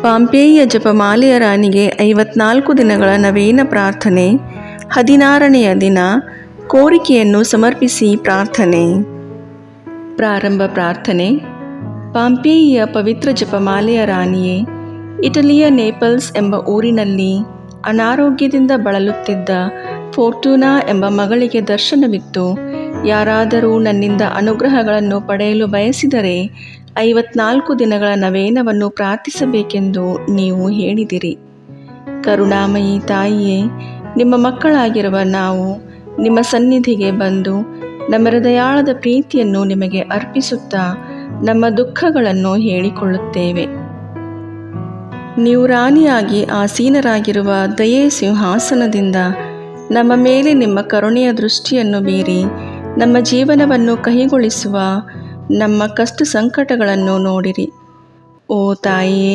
ಪಾಂಪೇಯ ಜಪಮಾಲೆಯ ರಾಣಿಗೆ 54 ದಿನಗಳ ನವೇನ ಪ್ರಾರ್ಥನೆ. 16ನೆಯ ದಿನ ಕೋರಿಕೆಯನ್ನು ಸಮರ್ಪಿಸಿ ಪ್ರಾರ್ಥನೆ. ಪ್ರಾರಂಭ ಪ್ರಾರ್ಥನೆ. ಪಾಂಪೇಯಿಯ ಪವಿತ್ರ ಜಪಮಾಲೆಯ ರಾಣಿಯೇ, ಇಟಲಿಯ ನೇಪಲ್ಸ್ ಎಂಬ ಊರಿನಲ್ಲಿ ಅನಾರೋಗ್ಯದಿಂದ ಬಳಲುತ್ತಿದ್ದ ಫೋರ್ಟೂನಾ ಎಂಬ ಮಗಳಿಗೆ ದರ್ಶನವಿತ್ತು. ಯಾರಾದರೂ ನನ್ನಿಂದ ಅನುಗ್ರಹಗಳನ್ನು ಪಡೆಯಲು ಬಯಸಿದರೆ 54 ದಿನಗಳ ನವೇನವನ್ನು ಪ್ರಾರ್ಥಿಸಬೇಕೆಂದು ನೀವು ಹೇಳಿದಿರಿ. ಕರುಣಾಮಯಿ ತಾಯಿಯೇ, ನಿಮ್ಮ ಮಕ್ಕಳಾಗಿರುವ ನಾವು ನಿಮ್ಮ ಸನ್ನಿಧಿಗೆ ಬಂದು ನಮ್ಮ ಹೃದಯಾಳದ ಪ್ರೀತಿಯನ್ನು ನಿಮಗೆ ಅರ್ಪಿಸುತ್ತಾ ನಮ್ಮ ದುಃಖಗಳನ್ನು ಹೇಳಿಕೊಳ್ಳುತ್ತೇವೆ. ನೀವು ರಾಣಿಯಾಗಿ ಆಸೀನರಾಗಿರುವ ದಯೆ ಸಿಂಹಾಸನದಿಂದ ನಮ್ಮ ಮೇಲೆ ನಿಮ್ಮ ಕರುಣೆಯ ದೃಷ್ಟಿಯನ್ನು ಬೀರಿ ನಮ್ಮ ಜೀವನವನ್ನು ಕಹಿಗೊಳಿಸುವ ನಮ್ಮ ಕಷ್ಟ ಸಂಕಟಗಳನ್ನು ನೋಡಿರಿ. ಓ ತಾಯಿಯೇ,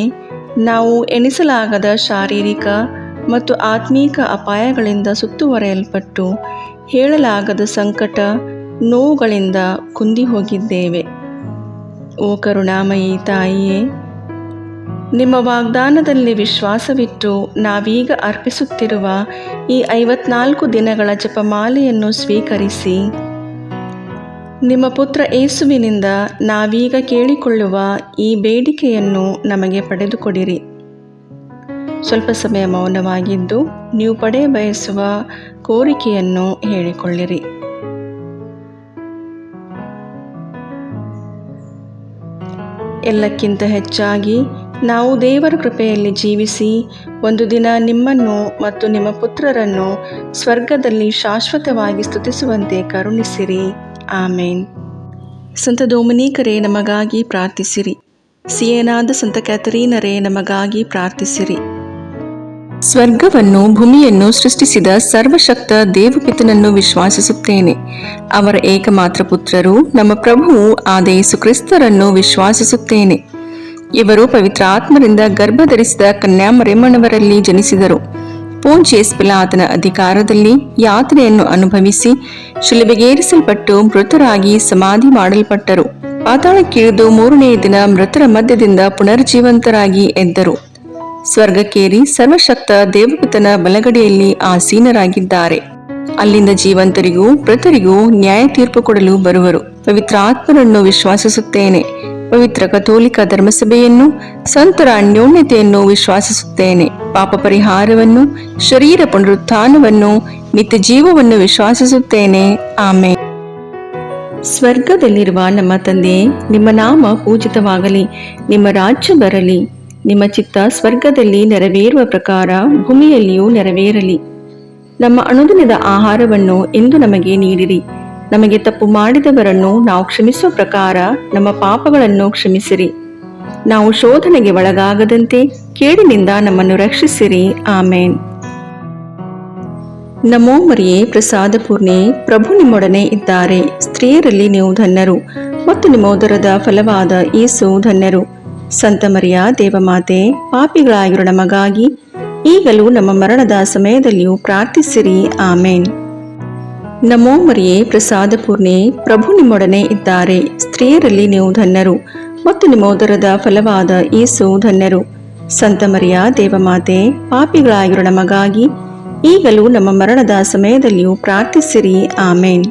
ನಾವು ಎಣಿಸಲಾಗದ ಶಾರೀರಿಕ ಮತ್ತು ಆತ್ಮೀಕ ಅಪಾಯಗಳಿಂದ ಸುತ್ತುವರೆಯಲ್ಪಟ್ಟು ಹೇಳಲಾಗದ ಸಂಕಟ ನೋವುಗಳಿಂದ ಕುಂದಿ ಹೋಗಿದ್ದೇವೆ. ಓ ಕರುಣಾಮಯಿ ತಾಯಿಯೇ, ನಿಮ್ಮ ವಾಗ್ದಾನದಲ್ಲಿ ವಿಶ್ವಾಸವಿಟ್ಟು ನಾವೀಗ ಅರ್ಪಿಸುತ್ತಿರುವ ಈ 54 ದಿನಗಳ ಜಪಮಾಲೆಯನ್ನು ಸ್ವೀಕರಿಸಿ ನಿಮ್ಮ ಪುತ್ರ ಯೇಸುವಿನಿಂದ ನಾವೀಗ ಕೇಳಿಕೊಳ್ಳುವ ಈ ಬೇಡಿಕೆಯನ್ನು ನಮಗೆ ಪಡೆದುಕೊಡಿರಿ. ಸ್ವಲ್ಪ ಸಮಯ ಮೌನವಾಗಿದ್ದು ನೀವು ಪಡೆಯ ಬಯಸುವ ಕೋರಿಕೆಯನ್ನು ಹೇಳಿಕೊಳ್ಳಿರಿ. ಎಲ್ಲಕ್ಕಿಂತ ಹೆಚ್ಚಾಗಿ ನಾವು ದೇವರ ಕೃಪೆಯಲ್ಲಿ ಜೀವಿಸಿ ಒಂದು ದಿನ ನಿಮ್ಮನ್ನು ಮತ್ತು ನಿಮ್ಮ ಪುತ್ರರನ್ನು ಸ್ವರ್ಗದಲ್ಲಿ ಶಾಶ್ವತವಾಗಿ ಸ್ತುತಿಸುವಂತೆ ಕರುಣಿಸಿರಿ. ಆಮೇನ್. ಸಂತ ಡೊಮಿನಿಕರೇ, ನಮಗಾಗಿ ಪ್ರಾರ್ಥಿಸಿರಿ. ಸಿಯೇನಾದ ಸಂತ ಕ್ಯಾಥರೀನರೇ, ನಮಗಾಗಿ ಪ್ರಾರ್ಥಿಸಿರಿ. ಸ್ವರ್ಗವನ್ನು ಭೂಮಿಯನ್ನು ಸೃಷ್ಟಿಸಿದ ಸರ್ವಶಕ್ತ ದೇವಪಿತನನ್ನು ವಿಶ್ವಾಸಿಸುತ್ತೇನೆ. ಅವರ ಏಕಮಾತ್ರ ಪುತ್ರರು ನಮ್ಮ ಪ್ರಭುವು ಆದ ಯೇಸು ಕ್ರಿಸ್ತರನ್ನು ವಿಶ್ವಾಸಿಸುತ್ತೇನೆ. ಇವರು ಪವಿತ್ರಾತ್ಮರಿಂದ ಗರ್ಭಧರಿಸಿದ ಕನ್ಯಾಮರಿಯಮ್ಮನವರಲ್ಲಿ ಜನಿಸಿದರು. ಪೋಂಚಿಯಸ್ ಪಿಲಾತನ ಅಧಿಕಾರದಲ್ಲಿ ಯಾತನೆಯನ್ನು ಅನುಭವಿಸಿ ಶಿಲುಬೆಗೇರಿಸಲ್ಪಟ್ಟು ಮೃತರಾಗಿ ಸಮಾಧಿ ಮಾಡಲ್ಪಟ್ಟರು. ಪಾತಾಳಕ್ಕಿಳಿದು 3ನೆಯ ದಿನ ಮೃತರ ಮಧ್ಯದಿಂದ ಪುನರ್ಜೀವಂತರಾಗಿ ಎದ್ದರು. ಸ್ವರ್ಗಕ್ಕೇರಿ ಸರ್ವಶಕ್ತ ದೇವಪಿತನ ಬಲಗಡೆಯಲ್ಲಿ ಆಸೀನರಾಗಿದ್ದಾರೆ. ಅಲ್ಲಿಂದ ಜೀವಂತರಿಗೂ ಮೃತರಿಗೂ ನ್ಯಾಯ ತೀರ್ಪು ಕೊಡಲು ಬರುವರು. ಪವಿತ್ರಾತ್ಮರನ್ನು ವಿಶ್ವಾಸಿಸುತ್ತೇನೆ. ಪವಿತ್ರ ಕಥೋಲಿಕ ಧರ್ಮಸಭೆಯನ್ನು, ಸಂತರ ಅನ್ಯೋನ್ಯತೆಯನ್ನು ವಿಶ್ವಾಸಿಸುತ್ತೇನೆ. ಪಾಪ ಪರಿಹಾರವನ್ನು, ಶರೀರ ಪುನರುತ್ಥಾನವನ್ನು, ನಿತ್ಯ ಜೀವವನ್ನು ವಿಶ್ವಾಸಿಸುತ್ತೇನೆ. ಆಮೇನ್. ಸ್ವರ್ಗದಲ್ಲಿರುವ ನಮ್ಮ ತಂದೆಯೇ, ನಿಮ್ಮ ನಾಮ ಪೂಜಿತವಾಗಲಿ. ನಿಮ್ಮ ರಾಜ್ಯ ಬರಲಿ. ನಿಮ್ಮ ಚಿತ್ತ ಸ್ವರ್ಗದಲ್ಲಿ ನೆರವೇರುವ ಪ್ರಕಾರ ಭೂಮಿಯಲ್ಲಿಯೂ ನೆರವೇರಲಿ. ನಮ್ಮ ಅನುದಿನದ ಆಹಾರವನ್ನು ಇಂದು ನಮಗೆ ನೀಡಿರಿ. ನಮಗೆ ತಪ್ಪು ಮಾಡಿದವರನ್ನು ನಾವು ಕ್ಷಮಿಸುವ ಪ್ರಕಾರ ನಮ್ಮ ಪಾಪಗಳನ್ನು ಕ್ಷಮಿಸಿರಿ. ನಾವು ಶೋಧನೆಗೆ ಒಳಗಾಗದಂತೆ ಕೇಡಿನಿಂದ ನಮ್ಮನ್ನು ರಕ್ಷಿಸಿರಿ. ಆಮೇನ್. ನಮೋ ಮರಿಯೇ, ಪ್ರಸಾದ ಪೂರ್ಣೆ, ಪ್ರಭು ನಿಮ್ಮೊಡನೆ ಇದ್ದಾರೆ. ಸ್ತ್ರೀಯರಲ್ಲಿ ನೀವು ಧನ್ಯರು ಮತ್ತು ನಿಮ್ಮ ಉದರದ ಫಲವಾದ ಯೇಸು ಧನ್ಯರು. ಸಂತ ಮರಿಯ ದೇವಮಾತೆ, ಪಾಪಿಗಳಾಗಿರೋ ನಮಗಾಗಿ ಈಗಲೂ ನಮ್ಮ ಮರಣದ ಸಮಯದಲ್ಲಿಯೂ ಪ್ರಾರ್ಥಿಸಿರಿ. ಆಮೇನ್. ನಮೋ ಮರಿಯೇ, ಪ್ರಸಾದ ಪೂರ್ಣೆ, ಪ್ರಭು ನಿಮ್ಮೊಡನೆ ಇದ್ದಾರೆ. ಸ್ತ್ರೀಯರಲ್ಲಿ ನೀವು ಧನ್ಯರು ಮತ್ತು ನಿಮ್ಮ ಉದರದ ಫಲವಾದ ಯೇಸು ಧನ್ಯರು. ಸಂತ ಮರಿಯ ದೇವಮಾತೆ, ಪಾಪಿಗಳಾಗಿರೋ ನಮಗಾಗಿ ಈಗಲೂ ನಮ್ಮ ಮರಣದ ಸಮಯದಲ್ಲಿಯೂ ಪ್ರಾರ್ಥಿಸಿರಿ. ಆಮೇನ್.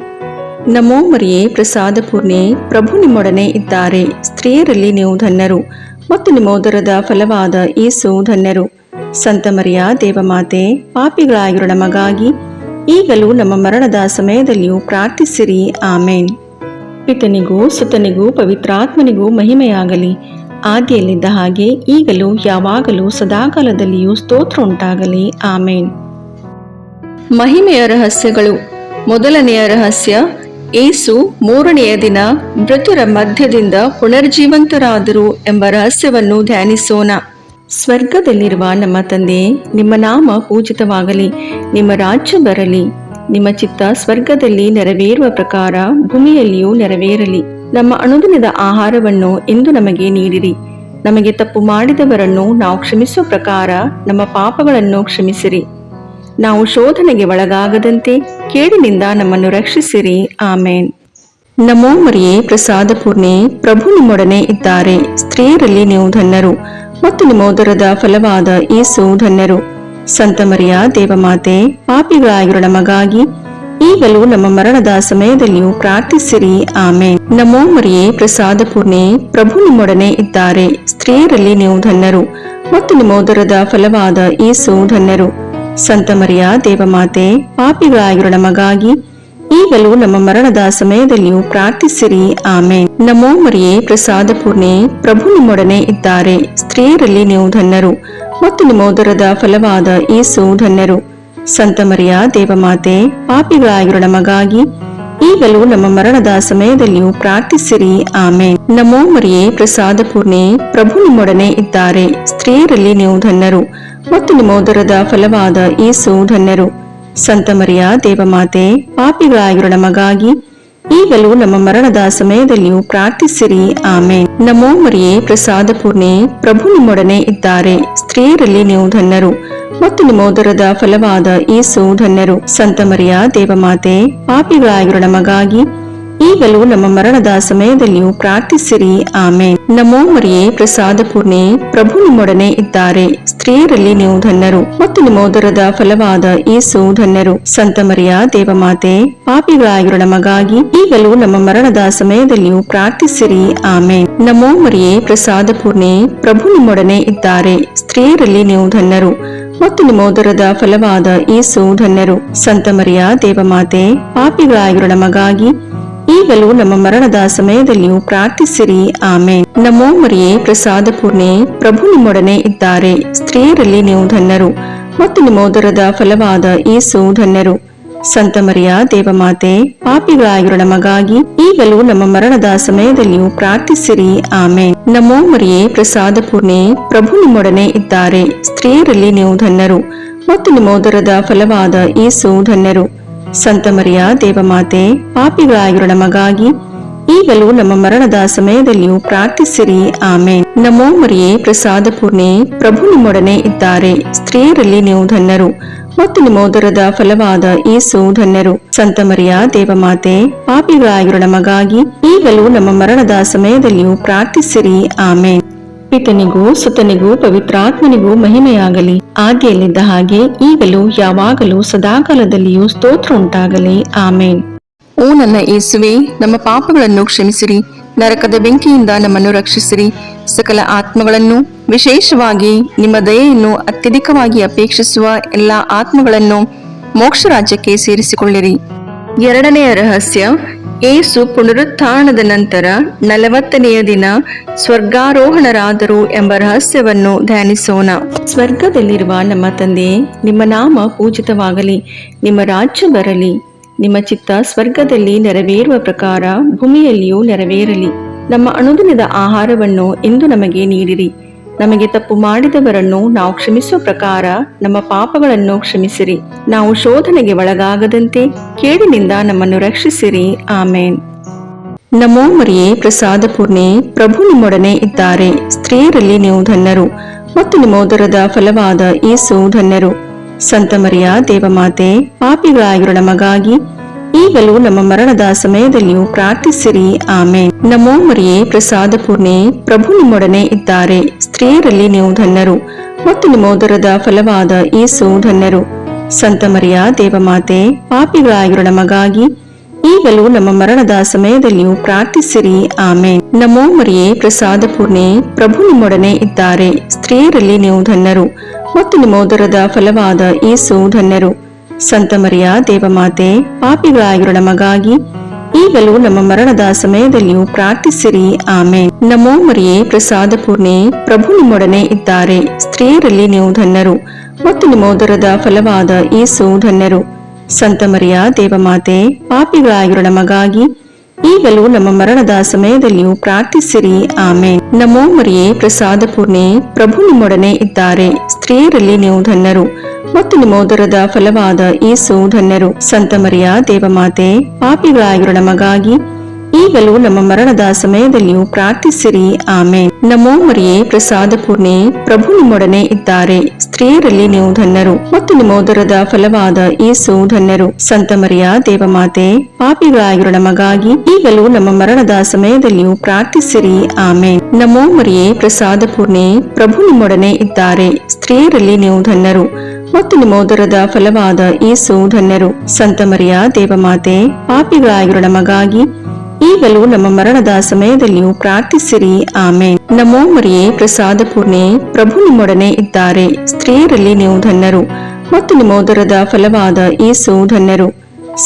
ನಮೋ ಮರಿಯೇ, ಪ್ರಸಾದ ಪೂರ್ಣೆ, ಪ್ರಭು ನಿಮ್ಮೊಡನೆ ಇದ್ದಾರೆ. ಸ್ತ್ರೀಯರಲ್ಲಿ ನೀವು ಧನ್ಯರು ಮತ್ತು ನಿಮ್ಮ ಉದರದ ಫಲವಾದ ಯೇಸು ಧನ್ಯರು. ಸಂತ ಮರಿಯ ದೇವಮಾತೆ, ಪಾಪಿಗಳಾಗಿರೋ ನಮಗಾಗಿ ಈಗಲೂ ನಮ್ಮ ಮರಣದ ಸಮಯದಲ್ಲಿಯೂ ಪ್ರಾರ್ಥಿಸಿರಿ. ಆಮೇನ್. ಪಿತನಿಗೂ ಸುತನಿಗೂ ಪವಿತ್ರಾತ್ಮನಿಗೂ ಮಹಿಮೆಯಾಗಲಿ. ಆದಿಯಲ್ಲಿದ್ದ ಹಾಗೆ ಈಗಲೂ ಯಾವಾಗಲೂ ಸದಾಕಾಲದಲ್ಲಿಯೂ ಸ್ತೋತ್ರ ಉಂಟಾಗಲಿ. ಆಮೇನ್. ಮಹಿಮೆಯ ರಹಸ್ಯಗಳು. ಮೊದಲನೆಯ ರಹಸ್ಯ, ಯೇಸು 3ನೆಯ ದಿನ ಮೃತರ ಮಧ್ಯದಿಂದ ಪುನರ್ಜೀವಂತರಾದರು ಎಂಬ ರಹಸ್ಯವನ್ನು ಧ್ಯಾನಿಸೋಣ. ಸ್ವರ್ಗದಲ್ಲಿರುವ ನಮ್ಮ ತಂದೆಯೇ, ನಿಮ್ಮ ನಾಮ ಪೂಜಿತವಾಗಲಿ. ನಿಮ್ಮ ರಾಜ್ಯ ಬರಲಿ. ನಿಮ್ಮ ಚಿತ್ತ ಸ್ವರ್ಗದಲ್ಲಿ ನೆರವೇರುವ ಪ್ರಕಾರ ಭೂಮಿಯಲ್ಲಿಯೂ ನೆರವೇರಲಿ. ನಮ್ಮ ಅನುದಿನದ ಆಹಾರವನ್ನು ಇಂದು ನಮಗೆ ನೀಡಿರಿ. ನಮಗೆ ತಪ್ಪು ಮಾಡಿದವರನ್ನು ನಾವು ಕ್ಷಮಿಸುವ ಪ್ರಕಾರ ನಮ್ಮ ಪಾಪಗಳನ್ನು ಕ್ಷಮಿಸಿರಿ. ನಾವು ಶೋಧನೆಗೆ ಒಳಗಾಗದಂತೆ ಕೇಡಿನಿಂದ ನಮ್ಮನ್ನು ರಕ್ಷಿಸಿರಿ. ಆಮೇನ್. ನಮೋ ಮರಿಯೇ, ಪ್ರಸಾದ ಪೂರ್ಣೆ, ಪ್ರಭು ನಿಮ್ಮೊಡನೆ ಇದ್ದಾರೆ. ಸ್ತ್ರೀಯರಲ್ಲಿ ನೀವು ಧನ್ಯರು ಮತ್ತು ನಿಮ್ಮೋದರದ ಫಲವಾದ ಯೇಸು ಧನ್ಯರು. ಸಂತ ಮರಿಯ ದೇವಮಾತೆ, ಪಾಪಿಗಳಾಗಿರೋ ನಮಗಾಗಿ ಈಗಲೂ ನಮ್ಮ ಮರಣದ ಸಮಯದಲ್ಲಿಯೂ ಪ್ರಾರ್ಥಿಸಿರಿ. ಆಮೇನ್. ನಮೋ ಮರಿಯೇ, ಪ್ರಸಾದ ಪೂರ್ಣೆ, ಪ್ರಭು ನಿಮ್ಮೊಡನೆ ಇದ್ದಾರೆ. ಸ್ತ್ರೀಯರಲ್ಲಿ ನೀವು ಧನ್ಯರು ಮತ್ತು ನಿಮ್ಮೋದರದ ಫಲವಾದ ಯೇಸು ಧನ್ಯರು. ಸಂತ ಮರಿಯ ದೇವಮಾತೆ, ಪಾಪಿಗಳಾಗಿರೋ ನಮಗಾಗಿ ಈಗಲೂ ನಮ್ಮ ಮರಣದ ಸಮಯದಲ್ಲಿಯೂ ಪ್ರಾರ್ಥಿಸಿರಿ. ಆಮೇನ್. ನಮೋ ಮರಿಯೇ, ಪ್ರಸಾದ ಪೂರ್ಣೆ, ಪ್ರಭು ನಿಮ್ಮೊಡನೆ ಇದ್ದಾರೆ. ಸ್ತ್ರೀಯರಲ್ಲಿ ನೀವು ಧನ್ಯರು ಮತ್ತು ನಿಮ್ಮೋದರದ ಫಲವಾದ ಯೇಸು ಧನ್ಯರು. ಸಂತ ಮರಿಯ ದೇವಮಾತೆ, ಪಾಪಿಗಳಾಗಿರೋ ನಮಗಾಗಿ ಈಗಲೂ ನಮ್ಮ ಮರಣದ ಸಮಯದಲ್ಲಿಯೂ ಪ್ರಾರ್ಥಿಸಿರಿ. ಆಮೇನ್. ನಮೋ ಮರಿಯೇ, ಪ್ರಸಾದ ಪೂರ್ಣೆ, ಪ್ರಭು ನಿಮ್ಮೊಡನೆ ಇದ್ದಾರೆ. ಸ್ತ್ರೀಯರಲ್ಲಿ ನೀವು ಧನ್ಯರು ಮತ್ತು ನಿಮ್ಮೋದರದ ಫಲವಾದ ಯೇಸು ಧನ್ಯರು. ಸಂತ ಮರಿಯ ದೇವಮಾತೆ, ಪಾಪಿಗಳಾಗಿರೋ ನಮಗಾಗಿ ಈಗಲೂ ನಮ್ಮ ಮರಣದ ಸಮಯದಲ್ಲಿಯೂ ಪ್ರಾರ್ಥಿಸಿರಿ. ಆಮೇನ್. ನಮೋ ಮರಿಯೇ, ಪ್ರಸಾದ ಪೂರ್ಣೆ, ಪ್ರಭು ನಿಮ್ಮೊಡನೆ ಇದ್ದಾರೆ. ಸ್ತ್ರೀಯರಲ್ಲಿ ನೀವು ಧನ್ಯರು ಮತ್ತು ನಿಮ್ಮೋದರದ ಫಲವಾದ ಯೇಸು ಧನ್ಯರು. ಸಂತ ಮರಿಯ ದೇವಮಾತೆ, ಪಾಪಿಗಳಾಗಿರೋ ನಮಗಾಗಿ ಈಗಲೂ ನಮ್ಮ ಮರಣದ ಸಮಯದಲ್ಲಿಯೂ ಪ್ರಾರ್ಥಿಸಿರಿ. ಆಮೇನ್. ನಮೋ ಮರಿಯೇ, ಪ್ರಸಾದ ಪೂರ್ಣೆ, ಪ್ರಭು ನಿಮ್ಮೊಡನೆ ಇದ್ದಾರೆ. ಸ್ತ್ರೀಯರಲ್ಲಿ ನೀವು ಧನ್ಯರು ಮತ್ತು ನಿಮ್ಮೋದರದ ಫಲವಾದ ಯೇಸು ಧನ್ಯರು. ಸಂತ ಮರಿಯ ದೇವಮಾತೆ, ಪಾಪಿಗಳಾಗಿರೋ ನಮಗಾಗಿ ಈಗಲೂ ನಮ್ಮ ಮರಣದ ಸಮಯದಲ್ಲಿಯೂ ಪ್ರಾರ್ಥಿಸಿರಿ. ಆಮೇನ್. ನಮೋ ಮರಿಯೇ, ಪ್ರಸಾದ ಪೂರ್ಣೆ, ಪ್ರಭು ನಿಮ್ಮೊಡನೆ ಇದ್ದಾರೆ. ಸ್ತ್ರೀಯರಲ್ಲಿ ನೀವು ಧನ್ಯರು ಮತ್ತು ನಿಮ್ಮೋದರದ ಫಲವಾದ ಯೇಸು ಧನ್ಯರು. ಸಂತ ಮರಿಯ ದೇವಮಾತೆ, ಪಾಪಿಗಳಾಗಿರೋ ನಮಗಾಗಿ ಈಗಲೂ ನಮ್ಮ ಮರಣದ ಸಮಯದಲ್ಲಿಯೂ ಪ್ರಾರ್ಥಿಸಿರಿ. ಆಮೇನ್. ನಮೋ ಮರಿಯೇ, ಪ್ರಸಾದ ಪೂರ್ಣೆ, ಪ್ರಭು ನಿಮ್ಮೊಡನೆ ಇದ್ದಾರೆ. ಸ್ತ್ರೀಯರಲ್ಲಿ ನೀವು ಧನ್ಯರು ಮತ್ತು ನಿಮ್ಮೋದರದ ಫಲವಾದ ಯೇಸು ಧನ್ಯರು. ಸಂತ ಮರಿಯ ದೇವಮಾತೆ, ಪಾಪಿಗಳಾಗಿರೋ ನಮಗಾಗಿ ಈಗಲೂ ನಮ್ಮ ಮರಣದ ಸಮಯದಲ್ಲಿಯೂ ಪ್ರಾರ್ಥಿಸಿರಿ. ಆಮೇನ್. ನಮೋ ಮರಿಯೇ, ಪ್ರಸಾದ ಪೂರ್ಣೆ, ಪ್ರಭು ನಿಮ್ಮೊಡನೆ ಇದ್ದಾರೆ. ಸ್ತ್ರೀಯರಲ್ಲಿ ನೀವು ಧನ್ಯರು ಮತ್ತು ನಿಮ್ಮೋದರದ ಫಲವಾದ ಯೇಸು ಧನ್ಯರು. ಸಂತ ಮರಿಯ ದೇವಮಾತೆ, ಪಾಪಿಗಳಾಗಿರೋ ನಮಗಾಗಿ ಈಗಲೂ ನಮ್ಮ ಮರಣದ ಸಮಯದಲ್ಲಿಯೂ ಪ್ರಾರ್ಥಿಸಿರಿ. ಆಮೇನ್. ನಮೋ ಮರಿಯೇ, ಪ್ರಸಾದ ಪೂರ್ಣೆ, ಪ್ರಭು ನಿಮ್ಮೊಡನೆ ಇದ್ದಾರೆ. ಸ್ತ್ರೀಯರಲ್ಲಿ ನೀವು ಧನ್ಯರು ಮತ್ತು ನಿಮ್ಮೋದರದ ಫಲವಾದ ಯೇಸು ಧನ್ಯರು. ಸಂತ ಮರಿಯ ದೇವಮಾತೆ, ಪಾಪಿಗಳಾಗಿರೋ ನಮಗಾಗಿ ಈಗಲೂ ನಮ್ಮ ಮರಣದ ಸಮಯದಲ್ಲಿಯೂ ಪ್ರಾರ್ಥಿಸಿರಿ. ಆಮೇನ್. ಪಿತನಿಗೂ ಸುತನಿಗೂ ಪವಿತ್ರಾತ್ಮನಿಗೂ ಮಹಿಮೆಯಾಗಲಿ, ಆದಿಯಲ್ಲಿದ್ದ ಹಾಗೆ ಈಗಲೂ ಯಾವಾಗಲೂ ಸದಾಕಾಲದಲ್ಲಿಯೂ ಸ್ತೋತ್ರ ಉಂಟಾಗಲಿ. ಆಮೇನ್. ಓ ನನ್ನ ಯೇಸುವೆ, ನಮ್ಮ ಪಾಪಗಳನ್ನು ಕ್ಷಮಿಸಿರಿ, ನರಕದ ಬೆಂಕಿಯಿಂದ ನಮ್ಮನ್ನು ರಕ್ಷಿಸಿರಿ, ಸಕಲ ಆತ್ಮಗಳನ್ನು, ವಿಶೇಷವಾಗಿ ನಿಮ್ಮ ದಯೆಯನ್ನು ಅತ್ಯಧಿಕವಾಗಿ ಅಪೇಕ್ಷಿಸುವ ಎಲ್ಲ ಆತ್ಮಗಳನ್ನು ಮೋಕ್ಷ ರಾಜ್ಯಕ್ಕೆ ಸೇರಿಸಿಕೊಳ್ಳಿರಿ. ಎರಡನೆಯ ರಹಸ್ಯ, ಯೇಸು ಪುನರುತ್ಥಾನದ ನಂತರ 40ನೆಯ ದಿನ ಸ್ವರ್ಗಾರೋಹಣರಾದರು ಎಂಬ ರಹಸ್ಯವನ್ನು ಧ್ಯಾನಿಸೋಣ. ಸ್ವರ್ಗದಲ್ಲಿರುವ ನಮ್ಮ ತಂದೆಯೇ, ನಿಮ್ಮ ನಾಮ ಪೂಜಿತವಾಗಲಿ, ನಿಮ್ಮ ರಾಜ್ಯ ಬರಲಿ, ನಿಮ್ಮ ಚಿತ್ತ ಸ್ವರ್ಗದಲ್ಲಿ ನೆರವೇರುವ ಪ್ರಕಾರ ಭೂಮಿಯಲ್ಲಿಯೂ ನೆರವೇರಲಿ. ನಮ್ಮ ಅನುದಿನದ ಆಹಾರವನ್ನು ಇಂದು ನಮಗೆ ನೀಡಿರಿ. ನಮಗೆ ತಪ್ಪು ಮಾಡಿದವರನ್ನು ನಾವು ಕ್ಷಮಿಸುವ ಪ್ರಕಾರ ನಮ್ಮ ಪಾಪಗಳನ್ನು ಕ್ಷಮಿಸಿರಿ. ನಾವು ಶೋಧನೆಗೆ ಒಳಗಾಗದಂತೆ ಕೇಡಿನಿಂದ ನಮ್ಮನ್ನು ರಕ್ಷಿಸಿರಿ. ಆಮೇನ್. ನಮೋ ಮರಿಯೇ, ಪ್ರಸಾದ ಪೂರ್ಣೆ, ಪ್ರಭು ನಿಮ್ಮೊಡನೆ ಇದ್ದಾರೆ. ಸ್ತ್ರೀಯರಲ್ಲಿ ನೀವು ಧನ್ಯರು ಮತ್ತು ನಿಮ್ಮೋದರದ ಫಲವಾದ ಯೇಸು ಧನ್ಯರು. ಸಂತ ಮರಿಯ ದೇವಮಾತೆ, ಪಾಪಿಗಳಾಗಿರೋ ನಮಗಾಗಿ ಈಗಲೂ ನಮ್ಮ ಮರಣದ ಸಮಯದಲ್ಲಿಯೂ ಪ್ರಾರ್ಥಿಸಿರಿ. ಆಮೇನ್. ನಮೋ ಮರಿಯೇ, ಪ್ರಸಾದ ಪೂರ್ಣೆ, ಪ್ರಭು ನಿಮ್ಮೊಡನೆ ಇದ್ದಾರೆ. ಸ್ತ್ರೀಯರಲ್ಲಿ ನೀವು ಧನ್ಯರು ಮತ್ತು ನಿಮ್ಮೋದರದ ಫಲವಾದ ಯೇಸು ಧನ್ಯರು. ಸಂತ ಮರಿಯ ದೇವಮಾತೆ, ಪಾಪಿಗಳಾಗಿರೋ ನಮಗಾಗಿ ಈಗಲೂ ನಮ್ಮ ಮರಣದ ಸಮಯದಲ್ಲಿಯೂ ಪ್ರಾರ್ಥಿಸಿರಿ. ಆಮೇನ್. ನಮೋ ಮರಿಯೇ, ಪ್ರಸಾದ ಪೂರ್ಣೆ, ಪ್ರಭು ನಿಮ್ಮೊಡನೆ ಇದ್ದಾರೆ. ಸ್ತ್ರೀಯರಲ್ಲಿ ನೀವು ಧನ್ಯರು ಮತ್ತು ನಿಮ್ಮೋದರದ ಫಲವಾದ ಯೇಸು ಧನ್ಯರು. ಸಂತ ಮರಿಯ ದೇವಮಾತೆ, ಪಾಪಿಗಳಾಗಿರೋ ನಮಗಾಗಿ ಈಗಲೂ ನಮ್ಮ ಮರಣದ ಸಮಯದಲ್ಲಿಯೂ ಪ್ರಾರ್ಥಿಸಿರಿ. ಆಮೇನ್. ನಮೋ ಮರಿಯೇ, ಪ್ರಸಾದ ಪೂರ್ಣೆ, ಪ್ರಭು ನಿಮ್ಮೊಡನೆ ಇದ್ದಾರೆ. ಸ್ತ್ರೀಯರಲ್ಲಿ ನೀವು ಧನ್ಯರು ಮತ್ತು ನಿಮ್ಮೋದರದ ಫಲವಾದ ಯೇಸು ಧನ್ಯರು. ಸಂತ ಮರಿಯ ದೇವಮಾತೆ, ಪಾಪಿಗಳಾಗಿರೋ ನಮಗಾಗಿ ಈಗಲೂ ನಮ್ಮ ಮರಣದ ಸಮಯದಲ್ಲಿಯೂ ಪ್ರಾರ್ಥಿಸಿರಿ. ಆಮೇನ್. ನಮೋ ಮರಿಯೇ, ಪ್ರಸಾದ ಪೂರ್ಣೆ, ಪ್ರಭು ನಿಮ್ಮೊಡನೆ ಇದ್ದಾರೆ. ಸ್ತ್ರೀಯರಲ್ಲಿ ನೀವು ಧನ್ಯರು ಮತ್ತು ನಿಮ್ಮೋದರದ ಫಲವಾದ ಯೇಸು ಧನ್ಯರು. ಸಂತ ಮರಿಯ ದೇವಮಾತೆ, ಪಾಪಿಗಳಾಗಿರೋ ನಮಗಾಗಿ ಈಗಲೂ ನಮ್ಮ ಮರಣದ ಸಮಯದಲ್ಲಿಯೂ ಪ್ರಾರ್ಥಿಸಿರಿ. ಆಮೇನ್. ನಮೋ ಮರಿಯೇ, ಪ್ರಸಾದ ಪೂರ್ಣೆ, ಪ್ರಭು ನಿಮ್ಮೊಡನೆ ಇದ್ದಾರೆ. ಸ್ತ್ರೀಯರಲ್ಲಿ ನೀವು ಧನ್ಯರು ಮತ್ತು ನಿಮ್ಮ ಉದರದ ಫಲವಾದ ಯೇಸು ಧನ್ಯರು. ಸಂತ ಮರಿಯ ದೇವಮಾತೆ, ಪಾಪಿಗಳಾಗಿರೋ ನಮಗಾಗಿ ಈಗಲೂ ನಮ್ಮ ಮರಣದ ಸಮಯದಲ್ಲಿಯೂ ಪ್ರಾರ್ಥಿಸಿರಿ. ಆಮೇನ್. ನಮೋ ಮರಿಯೇ, ಪ್ರಸಾದ ಪೂರ್ಣೆ, ಪ್ರಭು ನಿಮ್ಮೊಡನೆ ಇದ್ದಾರೆ. ಸ್ತ್ರೀಯರಲ್ಲಿ ನೀವು ಧನ್ಯರು ಮತ್ತು ನಿಮ್ಮ ಉದರದ ಫಲವಾದ ಯೇಸು ಧನ್ಯರು. ಸಂತ ಮರಿಯ ದೇವಮಾತೆ, ಪಾಪಿಗಳಾಗಿರೋ ನಮಗಾಗಿ ಈಗಲೂ ನಮ್ಮ ಮರಣದ ಸಮಯದಲ್ಲಿಯೂ ಪ್ರಾರ್ಥಿಸಿರಿ. ಆಮೇನ್. ನಮೋ ಮರಿಯೇ, ಪ್ರಸಾದ ಪೂರ್ಣೆ, ಪ್ರಭು ನಿಮ್ಮೊಡನೆ ಇದ್ದಾರೆ. ಸ್ತ್ರೀಯರಲ್ಲಿ ನೀವು ಧನ್ಯರು ಮತ್ತು ನಿಮ್ಮ ಉದರದ ಫಲವಾದ ಯೇಸು ಧನ್ಯರು.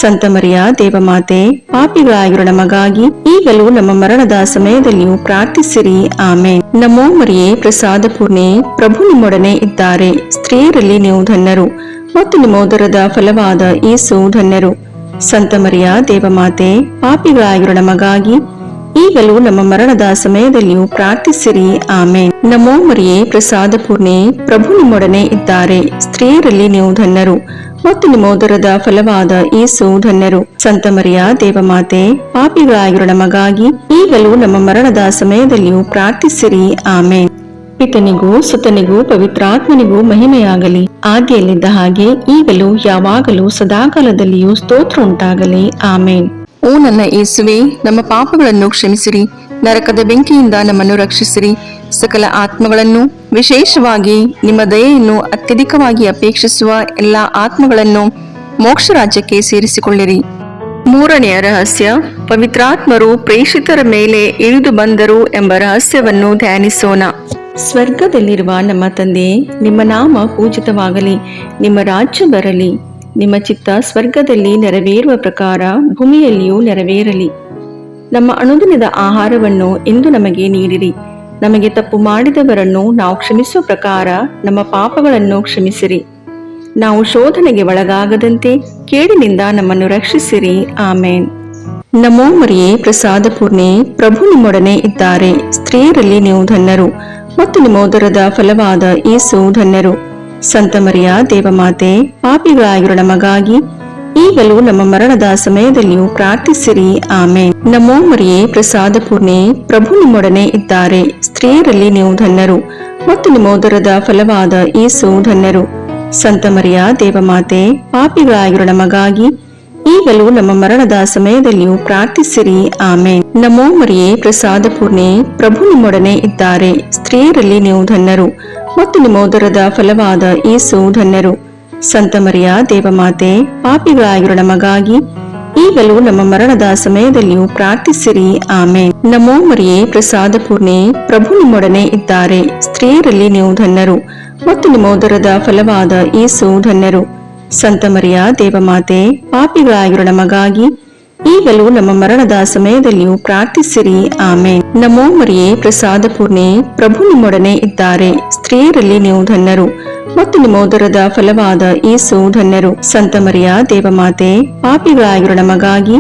ಸಂತ ಮರಿಯ ದೇವಮಾತೆ, ಪಾಪಿಗಳಾಗಿರೋ ನಮಗಾಗಿ ಈಗಲೂ ನಮ್ಮ ಮರಣದ ಸಮಯದಲ್ಲಿಯೂ ಪ್ರಾರ್ಥಿಸಿರಿ. ಆಮೇನ್. ನಮೋ ಮರಿಯೇ, ಪ್ರಸಾದ ಪೂರ್ಣೆ, ಪ್ರಭು ನಿಮ್ಮೊಡನೆ ಇದ್ದಾರೆ. ಸ್ತ್ರೀಯರಲ್ಲಿ ನೀವು ಧನ್ಯರು ಮತ್ತು ನಿಮ್ಮ ಉದರದ ಫಲವಾದ ಯೇಸು ಧನ್ಯರು. ಸಂತ ಮರಿಯ ದೇವಮಾತೆ, ಪಾಪಿಗಳಾಗಿರೋ ನಮಗಾಗಿ ಈಗಲೂ ನಮ್ಮ ಮರಣದ ಸಮಯದಲ್ಲಿಯೂ ಪ್ರಾರ್ಥಿಸಿರಿ. ಆಮೇನ್. ನಮೋ ಮರಿಯೇ, ಪ್ರಸಾದ ಪೂರ್ಣೆ, ಪ್ರಭು ನಿಮ್ಮೊಡನೆ ಇದ್ದಾರೆ. ಸ್ತ್ರೀಯರಲ್ಲಿ ನೀವು ಧನ್ಯರು ಮತ್ತು ನಿಮ್ಮ ಉದರದ ಫಲವಾದ ಯೇಸು ಧನ್ಯರು. ಸಂತ ಮರಿಯ ದೇವಮಾತೆ, ಪಾಪಿಗಳಾಗಿರೋ ನಮಗಾಗಿ ಈಗಲೂ ನಮ್ಮ ಮರಣದ ಸಮಯದಲ್ಲಿಯೂ ಪ್ರಾರ್ಥಿಸಿರಿ. ಆಮೇನ್. ಪಿತನಿಗೂ ಸುತನಿಗೂ ಪವಿತ್ರಾತ್ಮನಿಗೂ ಮಹಿಮೆಯಾಗಲಿ, ಆದಿಯಲ್ಲಿದ್ದ ಹಾಗೆ ಈಗಲೂ ಯಾವಾಗಲೂ ಸದಾಕಾಲದಲ್ಲಿಯೂ ಸ್ತೋತ್ರ ಉಂಟಾಗಲಿ. ಆಮೇನ್. ಓ ನನ್ನ ಯೇಸುವೆ, ನಮ್ಮ ಪಾಪಗಳನ್ನು ಕ್ಷಮಿಸಿರಿ, ನರಕದ ಬೆಂಕಿಯಿಂದ ನಮ್ಮನ್ನು ರಕ್ಷಿಸಿರಿ, ಸಕಲ ಆತ್ಮಗಳನ್ನು, ವಿಶೇಷವಾಗಿ ನಿಮ್ಮ ದಯೆಯನ್ನು ಅತ್ಯಧಿಕವಾಗಿ ಅಪೇಕ್ಷಿಸುವ ಎಲ್ಲಾ ಆತ್ಮಗಳನ್ನು ಮೋಕ್ಷ ರಾಜ್ಯಕ್ಕೆ ಸೇರಿಸಿಕೊಳ್ಳಿರಿ. ಮೂರನೆಯ ರಹಸ್ಯ, ಪವಿತ್ರಾತ್ಮರು ಪ್ರೇಷಿತರ ಮೇಲೆ ಇಳಿದು ಬಂದರು ಎಂಬ ರಹಸ್ಯವನ್ನು ಧ್ಯಾನಿಸೋಣ. ಸ್ವರ್ಗದಲ್ಲಿರುವ ನಮ್ಮ ತಂದೆ, ನಿಮ್ಮ ನಾಮ ಪೂಜಿತವಾಗಲಿ, ನಿಮ್ಮ ರಾಜ್ಯ ಬರಲಿ, ನಿಮ್ಮ ಚಿತ್ತ ಸ್ವರ್ಗದಲ್ಲಿ ನೆರವೇರುವ ಪ್ರಕಾರ ಭೂಮಿಯಲ್ಲಿಯೂ ನೆರವೇರಲಿ. ನಮ್ಮ ಅನುದಿನದ ಆಹಾರವನ್ನು ಇಂದು ನಮಗೆ ನೀಡಿರಿ. ನಮಗೆ ತಪ್ಪು ಮಾಡಿದವರನ್ನು ನಾವು ಕ್ಷಮಿಸುವ ಪ್ರಕಾರ ನಮ್ಮ ಪಾಪಗಳನ್ನು ಕ್ಷಮಿಸಿರಿ. ನಾವು ಶೋಧನೆಗೆ ಒಳಗಾಗದಂತೆ ಕೇಡಿನಿಂದ ನಮ್ಮನ್ನು ರಕ್ಷಿಸಿರಿ. ಆಮೇನ್. ನಮೋ ಮರಿಯೇ, ಪ್ರಸಾದ ಪೂರ್ಣೆ, ಪ್ರಭು ನಿಮ್ಮೊಡನೆ ಇದ್ದಾರೆ. ಸ್ತ್ರೀಯರಲ್ಲಿ ನೀವು ಧನ್ಯರು ಮತ್ತು ನಿಮ್ಮ ಉದರದ ಫಲವಾದ ಯೇಸು ಧನ್ಯರು. ಸಂತ ಮರಿಯ ದೇವಮಾತೆ, ಪಾಪಿಗಳಾಗಿರೋ ನಮಗಾಗಿ ಈಗಲೂ ನಮ್ಮ ಮರಣದ ಸಮಯದಲ್ಲಿಯೂ ಪ್ರಾರ್ಥಿಸಿರಿ. ಆಮೇನ್. ನಮೋ ಮರಿಯೇ, ಪ್ರಸಾದ ಪೂರ್ಣೆ, ಪ್ರಭು ನಿಮ್ಮೊಡನೆ ಇದ್ದಾರೆ. ಸ್ತ್ರೀಯರಲ್ಲಿ ನೀವು ಧನ್ಯರು ಮತ್ತು ನಿಮ್ಮ ಉದರದ ಫಲವಾದ ಯೇಸು ಧನ್ಯರು. ಸಂತ ಮರಿಯ ದೇವಮಾತೆ, ಪಾಪಿಗಳಾಗಿರೋ ನಮಗಾಗಿ ಈಗಲೂ ನಮ್ಮ ಮರಣದ ಸಮಯದಲ್ಲಿಯೂ ಪ್ರಾರ್ಥಿಸಿರಿ. ಆಮೇನ್. ನಮೋ ಮರಿಯೇ, ಪ್ರಸಾದ ಪೂರ್ಣೆ, ಪ್ರಭು ನಿಮ್ಮೊಡನೆ ಇದ್ದಾರೆ. ಸ್ತ್ರೀಯರಲ್ಲಿ ನೀವು ಧನ್ಯರು ಮತ್ತು ನಿಮ್ಮ ಉದರದ ಫಲವಾದ ಯೇಸು ಧನ್ಯರು. ಸಂತ ಮರಿಯ ದೇವಮಾತೆ, ಪಾಪಿಗಳಾಗಿರೋ ನಮಗಾಗಿ ಈಗಲೂ ನಮ್ಮ ಮರಣದ ಸಮಯದಲ್ಲಿಯೂ ಪ್ರಾರ್ಥಿಸಿರಿ. ಆಮೇನ್. ನಮೋ ಮರಿಯೇ, ಪ್ರಸಾದ ಪೂರ್ಣೆ, ಪ್ರಭು ನಿಮ್ಮೊಡನೆ ಇದ್ದಾರೆ. ಸ್ತ್ರೀಯರಲ್ಲಿ ನೀವು ಧನ್ಯರು ಮತ್ತು ನಿಮ್ಮ ಉದರದ ಫಲವಾದ ಯೇಸು ಧನ್ಯರು. ಸಂತ ಮರಿಯ ದೇವಮಾತೆ, ಪಾಪಿಗಳಾಗಿರೋ ನಮಗಾಗಿ ಈಗಲೂ ನಮ್ಮ ಮರಣದ ಸಮಯದಲ್ಲಿಯೂ ಪ್ರಾರ್ಥಿಸಿರಿ. ಆಮೇನ್. ನಮೋ ಮರಿಯೇ, ಪ್ರಸಾದ ಪೂರ್ಣೆ, ಪ್ರಭು ನಿಮ್ಮೊಡನೆ ಇದ್ದಾರೆ. ಸ್ತ್ರೀಯರಲ್ಲಿ ನೀವು ಧನ್ಯರು ಮತ್ತು ನಿಮ್ಮ ಉದರದ ಫಲವಾದ ಯೇಸು ಧನ್ಯರು. ಸಂತ ಮರಿಯ ದೇವಮಾತೆ, ಪಾಪಿಗಳಾಗಿರೋ ನಮಗಾಗಿ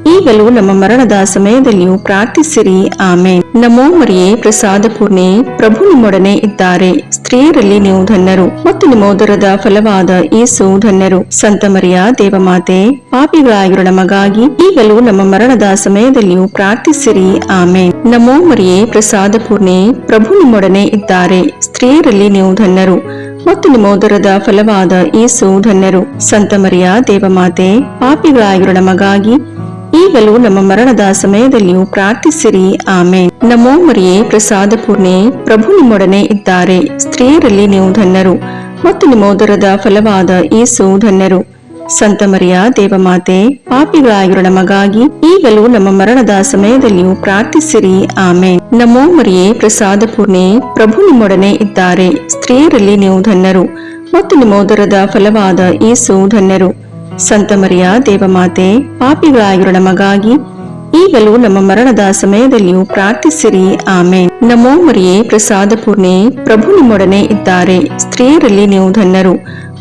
ಈಗಲೂ ನಮ್ಮ ಮರಣದ ಸಮಯದಲ್ಲಿಯೂ ಪ್ರಾರ್ಥಿಸಿರಿ. ಆಮೇನ್. ನಮೋ ಮರಿಯೇ, ಪ್ರಸಾದ ಪೂರ್ಣೆ, ಪ್ರಭು ನಿಮ್ಮೊಡನೆ ಇದ್ದಾರೆ. ಸ್ತ್ರೀಯರಲ್ಲಿ ನೀವು ಧನ್ಯರು ಮತ್ತು ನಿಮ್ಮ ಉದರದ ಫಲವಾದ ಯೇಸು ಧನ್ಯರು. ಸಂತ ಮರಿಯ ದೇವಮಾತೆ, ಪಾಪಿಗಳಾಗಿರೋ ನಮಗಾಗಿ ಈಗಲೂ ನಮ್ಮ ಮರಣದ ಸಮಯದಲ್ಲಿಯೂ ಪ್ರಾರ್ಥಿಸಿರಿ. ಆಮೇನ್. ನಮೋ ಮರಿಯೇ, ಪ್ರಸಾದ ಪೂರ್ಣೆ, ಪ್ರಭು ನಿಮ್ಮೊಡನೆ ಇದ್ದಾರೆ. ಸ್ತ್ರೀಯರಲ್ಲಿ ನೀವು ಧನ್ಯರು ಮತ್ತು ನಿಮ್ಮ ಉದರದ ಫಲವಾದ ಯೇಸು ಧನ್ಯರು. ಸಂತ ಮರಿಯ ದೇವಮಾತೆ, ಪಾಪಿಗಳಾಗಿರೋ ನಮಗಾಗಿ ಈಗಲೂ ನಮ್ಮ ಮರಣದ ಸಮಯದಲ್ಲಿಯೂ ಪ್ರಾರ್ಥಿಸಿರಿ. ಆಮೇನ್. ನಮೋ ಮರಿಯೇ, ಪ್ರಸಾದ ಪೂರ್ಣೆ, ಪ್ರಭು ನಿಮ್ಮೊಡನೆ ಇದ್ದಾರೆ. ಸ್ತ್ರೀಯರಲ್ಲಿ ನೀವು ಧನ್ಯರು ಮತ್ತು ನಿಮ್ಮ ಉದರದ ಫಲವಾದ ಯೇಸು ಧನ್ಯರು. ಸಂತ ಮರಿಯ ದೇವಮಾತೆ, ಪಾಪಿಗಳಾಗಿರೋ ನಮಗಾಗಿ ಈಗಲೂ ನಮ್ಮ ಮರಣದ ಸಮಯದಲ್ಲಿಯೂ ಪ್ರಾರ್ಥಿಸಿರಿ. ಆಮೇನ್. ನಮೋ ಮರಿಯೇ, ಪ್ರಸಾದ ಪೂರ್ಣೆ, ಪ್ರಭು ನಿಮ್ಮೊಡನೆ ಇದ್ದಾರೆ. ಸ್ತ್ರೀಯರಲ್ಲಿ ನೀವು ಧನ್ಯರು ಮತ್ತು ನಿಮ್ಮ ಉದರದ ಫಲವಾದ ಯೇಸು ಧನ್ಯರು. ಸಂತ ಮರಿಯ ದೇವಮಾತೆ, ಪಾಪಿಗಳಾಗಿರೋ ನಮಗಾಗಿ ಈಗಲೂ ನಮ್ಮ ಮರಣದ ಸಮಯದಲ್ಲಿಯೂ ಪ್ರಾರ್ಥಿಸಿರಿ. ಆಮೇನ್. ನಮೋ ಮರಿಯೇ, ಪ್ರಸಾದ ಪೂರ್ಣೆ, ಪ್ರಭು ನಿಮ್ಮೊಡನೆ ಇದ್ದಾರೆ. ಸ್ತ್ರೀಯರಲ್ಲಿ ನೀವು ಧನ್ಯರು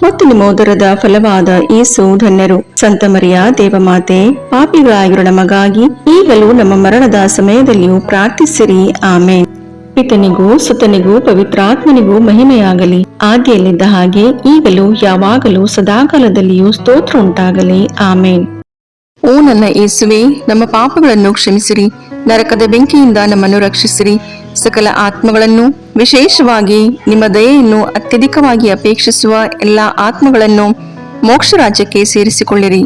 ಮತ್ತು ನಿಮ್ಮ ಉದರದ ಫಲವಾದ ಯೇಸು ಧನ್ಯರು. ಸಂತ ಮರಿಯ ದೇವಮಾತೆ, ಪಾಪಿಗಳಾಗಿರೋ ನಮಗಾಗಿ ಈಗಲೂ ನಮ್ಮ ಮರಣದ ಸಮಯದಲ್ಲಿಯೂ ಪ್ರಾರ್ಥಿಸಿರಿ. ಆಮೇನ್. ಪಿತನಿಗೂ ಸುತನಿಗೂ ಪವಿತ್ರಾತ್ಮನಿಗೂ ಮಹಿಮೆಯಾಗಲಿ, ಆದಿಯಲ್ಲಿದ್ದ ಹಾಗೆ ಈಗಲೂ ಯಾವಾಗಲೂ ಸದಾಕಾಲದಲ್ಲಿಯೂ ಸ್ತೋತ್ರ ಉಂಟಾಗಲಿ. ಆಮೇನ್. ಓ ನನ್ನ ಯೇಸುವೆ, ನಮ್ಮ ಪಾಪಗಳನ್ನು ಕ್ಷಮಿಸಿರಿ, ನರಕದ ಬೆಂಕಿಯಿಂದ ನಮ್ಮನ್ನು ರಕ್ಷಿಸಿರಿ, ಸಕಲ ಆತ್ಮಗಳನ್ನು, ವಿಶೇಷವಾಗಿ ನಿಮ್ಮ ದಯೆಯನ್ನು ಅತ್ಯಧಿಕವಾಗಿ ಅಪೇಕ್ಷಿಸುವ ಎಲ್ಲ ಆತ್ಮಗಳನ್ನು ಮೋಕ್ಷ ರಾಜ್ಯಕ್ಕೆ ಸೇರಿಸಿಕೊಳ್ಳಿರಿ.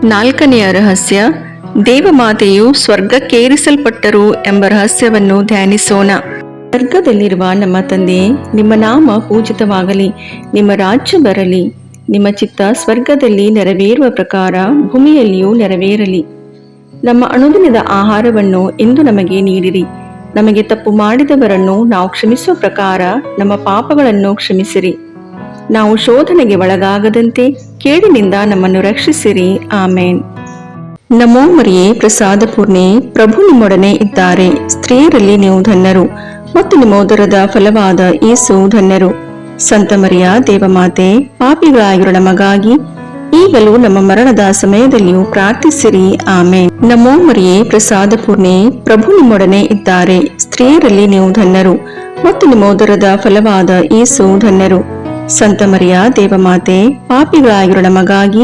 4ನೆಯ ರಹಸ್ಯ, ದೇವಮಾತೆಯು ಸ್ವರ್ಗಕ್ಕೇರಿಸಲ್ಪಟ್ಟರು ಎಂಬ ರಹಸ್ಯವನ್ನು ಧ್ಯಾನಿಸೋಣ. ಸ್ವರ್ಗದಲ್ಲಿರುವ ನಮ್ಮ ತಂದೆ, ನಿಮ್ಮ ನಾಮ ಪೂಜಿತವಾಗಲಿ, ನಿಮ್ಮ ರಾಜ್ಯ ಬರಲಿ, ನಿಮ್ಮ ಚಿತ್ತ ಸ್ವರ್ಗದಲ್ಲಿ ನೆರವೇರುವ ಪ್ರಕಾರ ಭೂಮಿಯಲ್ಲಿಯೂ ನೆರವೇರಲಿ. ನಮ್ಮ ಅನುದಿನದ ಆಹಾರವನ್ನು ಇಂದು ನಮಗೆ ನೀಡಿರಿ. ನಮಗೆ ತಪ್ಪು ಮಾಡಿದವರನ್ನು ನಾವು ಕ್ಷಮಿಸುವ ಪ್ರಕಾರ ನಮ್ಮ ಪಾಪಗಳನ್ನು ಕ್ಷಮಿಸಿರಿ. ನಾವು ಶೋಧನೆಗೆ ಒಳಗಾಗದಂತೆ ಕೇಡಿನಿಂದ ನಮ್ಮನ್ನು ರಕ್ಷಿಸಿರಿ. ಆಮೇನ್. ನಮೋ ಮರಿಯೇ, ಪ್ರಸಾದ ಪೂರ್ಣೆ, ಪ್ರಭು ನಿಮ್ಮೊಡನೆ ಇದ್ದಾರೆ. ಸ್ತ್ರೀಯರಲ್ಲಿ ನೀವು ಧನ್ಯರು ಮತ್ತು ನಿಮ್ಮ ಉದರದ ಫಲವಾದ ಯೇಸು ಧನ್ಯರು. ಸಂತ ಮರಿಯ ದೇವಮಾತೆ, ಪಾಪಿಗಳಾಗಿರುವ ನಮಗಾಗಿ ಈಗಲೂ ನಮ್ಮ ಮರಣದ ಸಮಯದಲ್ಲಿಯೂ ಪ್ರಾರ್ಥಿಸಿರಿ. ಆಮೇನ್. ನಮೋ ಮರಿಯೇ, ಪ್ರಸಾದ ಪೂರ್ಣೆ, ಪ್ರಭು ನಿಮ್ಮೊಡನೆ ಇದ್ದಾರೆ. ಸ್ತ್ರೀಯರಲ್ಲಿ ನೀವು ಧನ್ಯರು ಮತ್ತು ನಿಮ್ಮ ಉದರದ ಫಲವಾದ ಯೇಸು ಧನ್ಯರು. ಸಂತ ಮರಿಯ ದೇವಮಾತೆ, ಪಾಪಿಗಳಾಗಿರುವ ನಮಗಾಗಿ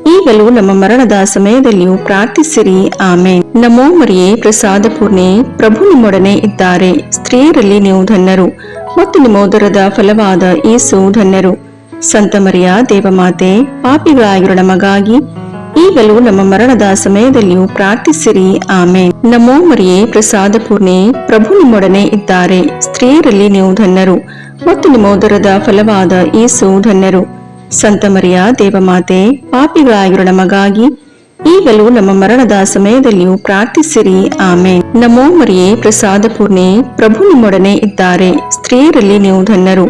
ಈಗಲೂ ನಮ್ಮ ಮರಣದ ಸಮಯದಲ್ಲಿಯೂ ಪ್ರಾರ್ಥಿಸಿರಿ. ಆಮೇನ್. ನಮೋ ಮರಿಯೇ, ಪ್ರಸಾದ ಪೂರ್ಣೆ, ಪ್ರಭು ನಿಮ್ಮೊಡನೆ ಇದ್ದಾರೆ. ಸ್ತ್ರೀಯರಲ್ಲಿ ನೀವು ಧನ್ಯರು ಮತ್ತು ನಿಮ್ಮ ಉದರದ ಫಲವಾದ ಯೇಸು ಧನ್ಯರು. ಸಂತ ಮರಿಯ ದೇವಮಾತೆ, ಪಾಪಿಗಳಾಗಿರುವ ನಮಗಾಗಿ ಈಗಲೂ ನಮ್ಮ ಮರಣದ ಸಮಯದಲ್ಲಿಯೂ ಪ್ರಾರ್ಥಿಸಿರಿ. ಆಮೇನ್. ನಮೋ ಮರಿಯೇ, ಪ್ರಸಾದ ಪೂರ್ಣೆ, ಪ್ರಭು ನಿಮ್ಮೊಡನೆ ಇದ್ದಾರೆ. ಸ್ತ್ರೀಯರಲ್ಲಿ ನೀವು ಧನ್ಯರು ಮತ್ತು ನಿಮ್ಮ ಉದರದ ಫಲವಾದ ಯೇಸು ಧನ್ಯರು. ಸಂತ ಮರಿಯ ದೇವಮಾತೆ, ಪಾಪಿಗಳಾಗಿರುವ ನಮಗಾಗಿ ಈಗಲೂ ನಮ್ಮ ಮರಣದ ಸಮಯದಲ್ಲಿಯೂ ಪ್ರಾರ್ಥಿಸಿರಿ. ಆಮೇನ್. ನಮೋ ಮರಿಯೇ, ಪ್ರಸಾದ ಪೂರ್ಣೆ, ಪ್ರಭು ನಿಮ್ಮೊಡನೆ ಇದ್ದಾರೆ. ಸ್ತ್ರೀಯರಲ್ಲಿ ನೀವು ಧನ್ಯರು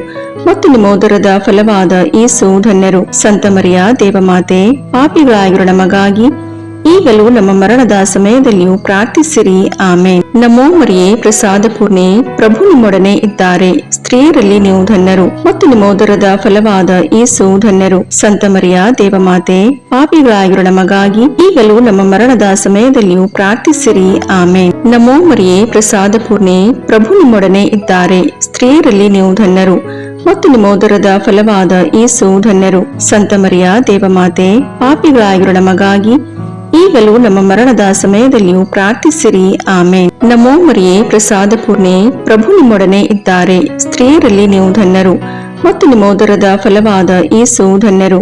ಮತ್ತು ನಿಮ್ಮ ಉದರದ ಫಲವಾದ ಯೇಸು ಧನ್ಯರು. ಸಂತ ಮರಿಯ ದೇವಮಾತೆ, ಪಾಪಿಗಳಾಗಿರುವ ನಮಗಾಗಿ ಈಗಲೂ ನಮ್ಮ ಮರಣದ ಸಮಯದಲ್ಲಿಯೂ ಪ್ರಾರ್ಥಿಸಿರಿ. ಆಮೇನ್. ನಮೋ ಮರಿಯೇ, ಪ್ರಸಾದ ಪೂರ್ಣೆ, ಪ್ರಭು ನಿಮ್ಮೊಡನೆ ಇದ್ದಾರೆ. ಸ್ತ್ರೀಯರಲ್ಲಿ ನೀವು ಧನ್ಯರು ಮತ್ತು ನಿಮ್ಮ ಉದರದ ಫಲವಾದ ಯೇಸು ಧನ್ಯರು. ಸಂತ ಮರಿಯ ದೇವಮಾತೆ, ಪಾಪಿಗಳಾಗಿರುವ ನಮಗಾಗಿ ಈಗಲೂ ನಮ್ಮ ಮರಣದ ಸಮಯದಲ್ಲಿಯೂ ಪ್ರಾರ್ಥಿಸಿರಿ. ಆಮೇನ್. ನಮೋ ಮರಿಯೇ, ಪ್ರಸಾದ ಪೂರ್ಣೆ, ಪ್ರಭು ನಿಮ್ಮೊಡನೆ ಇದ್ದಾರೆ. ಸ್ತ್ರೀಯರಲ್ಲಿ ನೀವು ಧನ್ಯರು ಮತ್ತು ನಿಮ್ಮ ಉದರದ ಫಲವಾದ ಯೇಸು ಧನ್ಯರು. ಸಂತ ಮರಿಯ ದೇವಮಾತೆ, ಪಾಪಿಗಳಾಗಿರುವ ನಮಗಾಗಿ ಈಗಲೂ ನಮ್ಮ ಮರಣದ ಸಮಯದಲ್ಲಿಯೂ ಪ್ರಾರ್ಥಿಸಿರಿ. ಆಮೇನ್. ನಮೋ ಮರಿಯೇ, ಪ್ರಸಾದ ಪೂರ್ಣೆ, ಪ್ರಭು ನಿಮ್ಮೊಡನೆ ಇದ್ದಾರೆ. ಸ್ತ್ರೀಯರಲ್ಲಿ ನೀವು ಧನ್ಯರು ಮತ್ತು ನಿಮ್ಮ ಉದರದ ಫಲವಾದ ಯೇಸು ಧನ್ಯರು.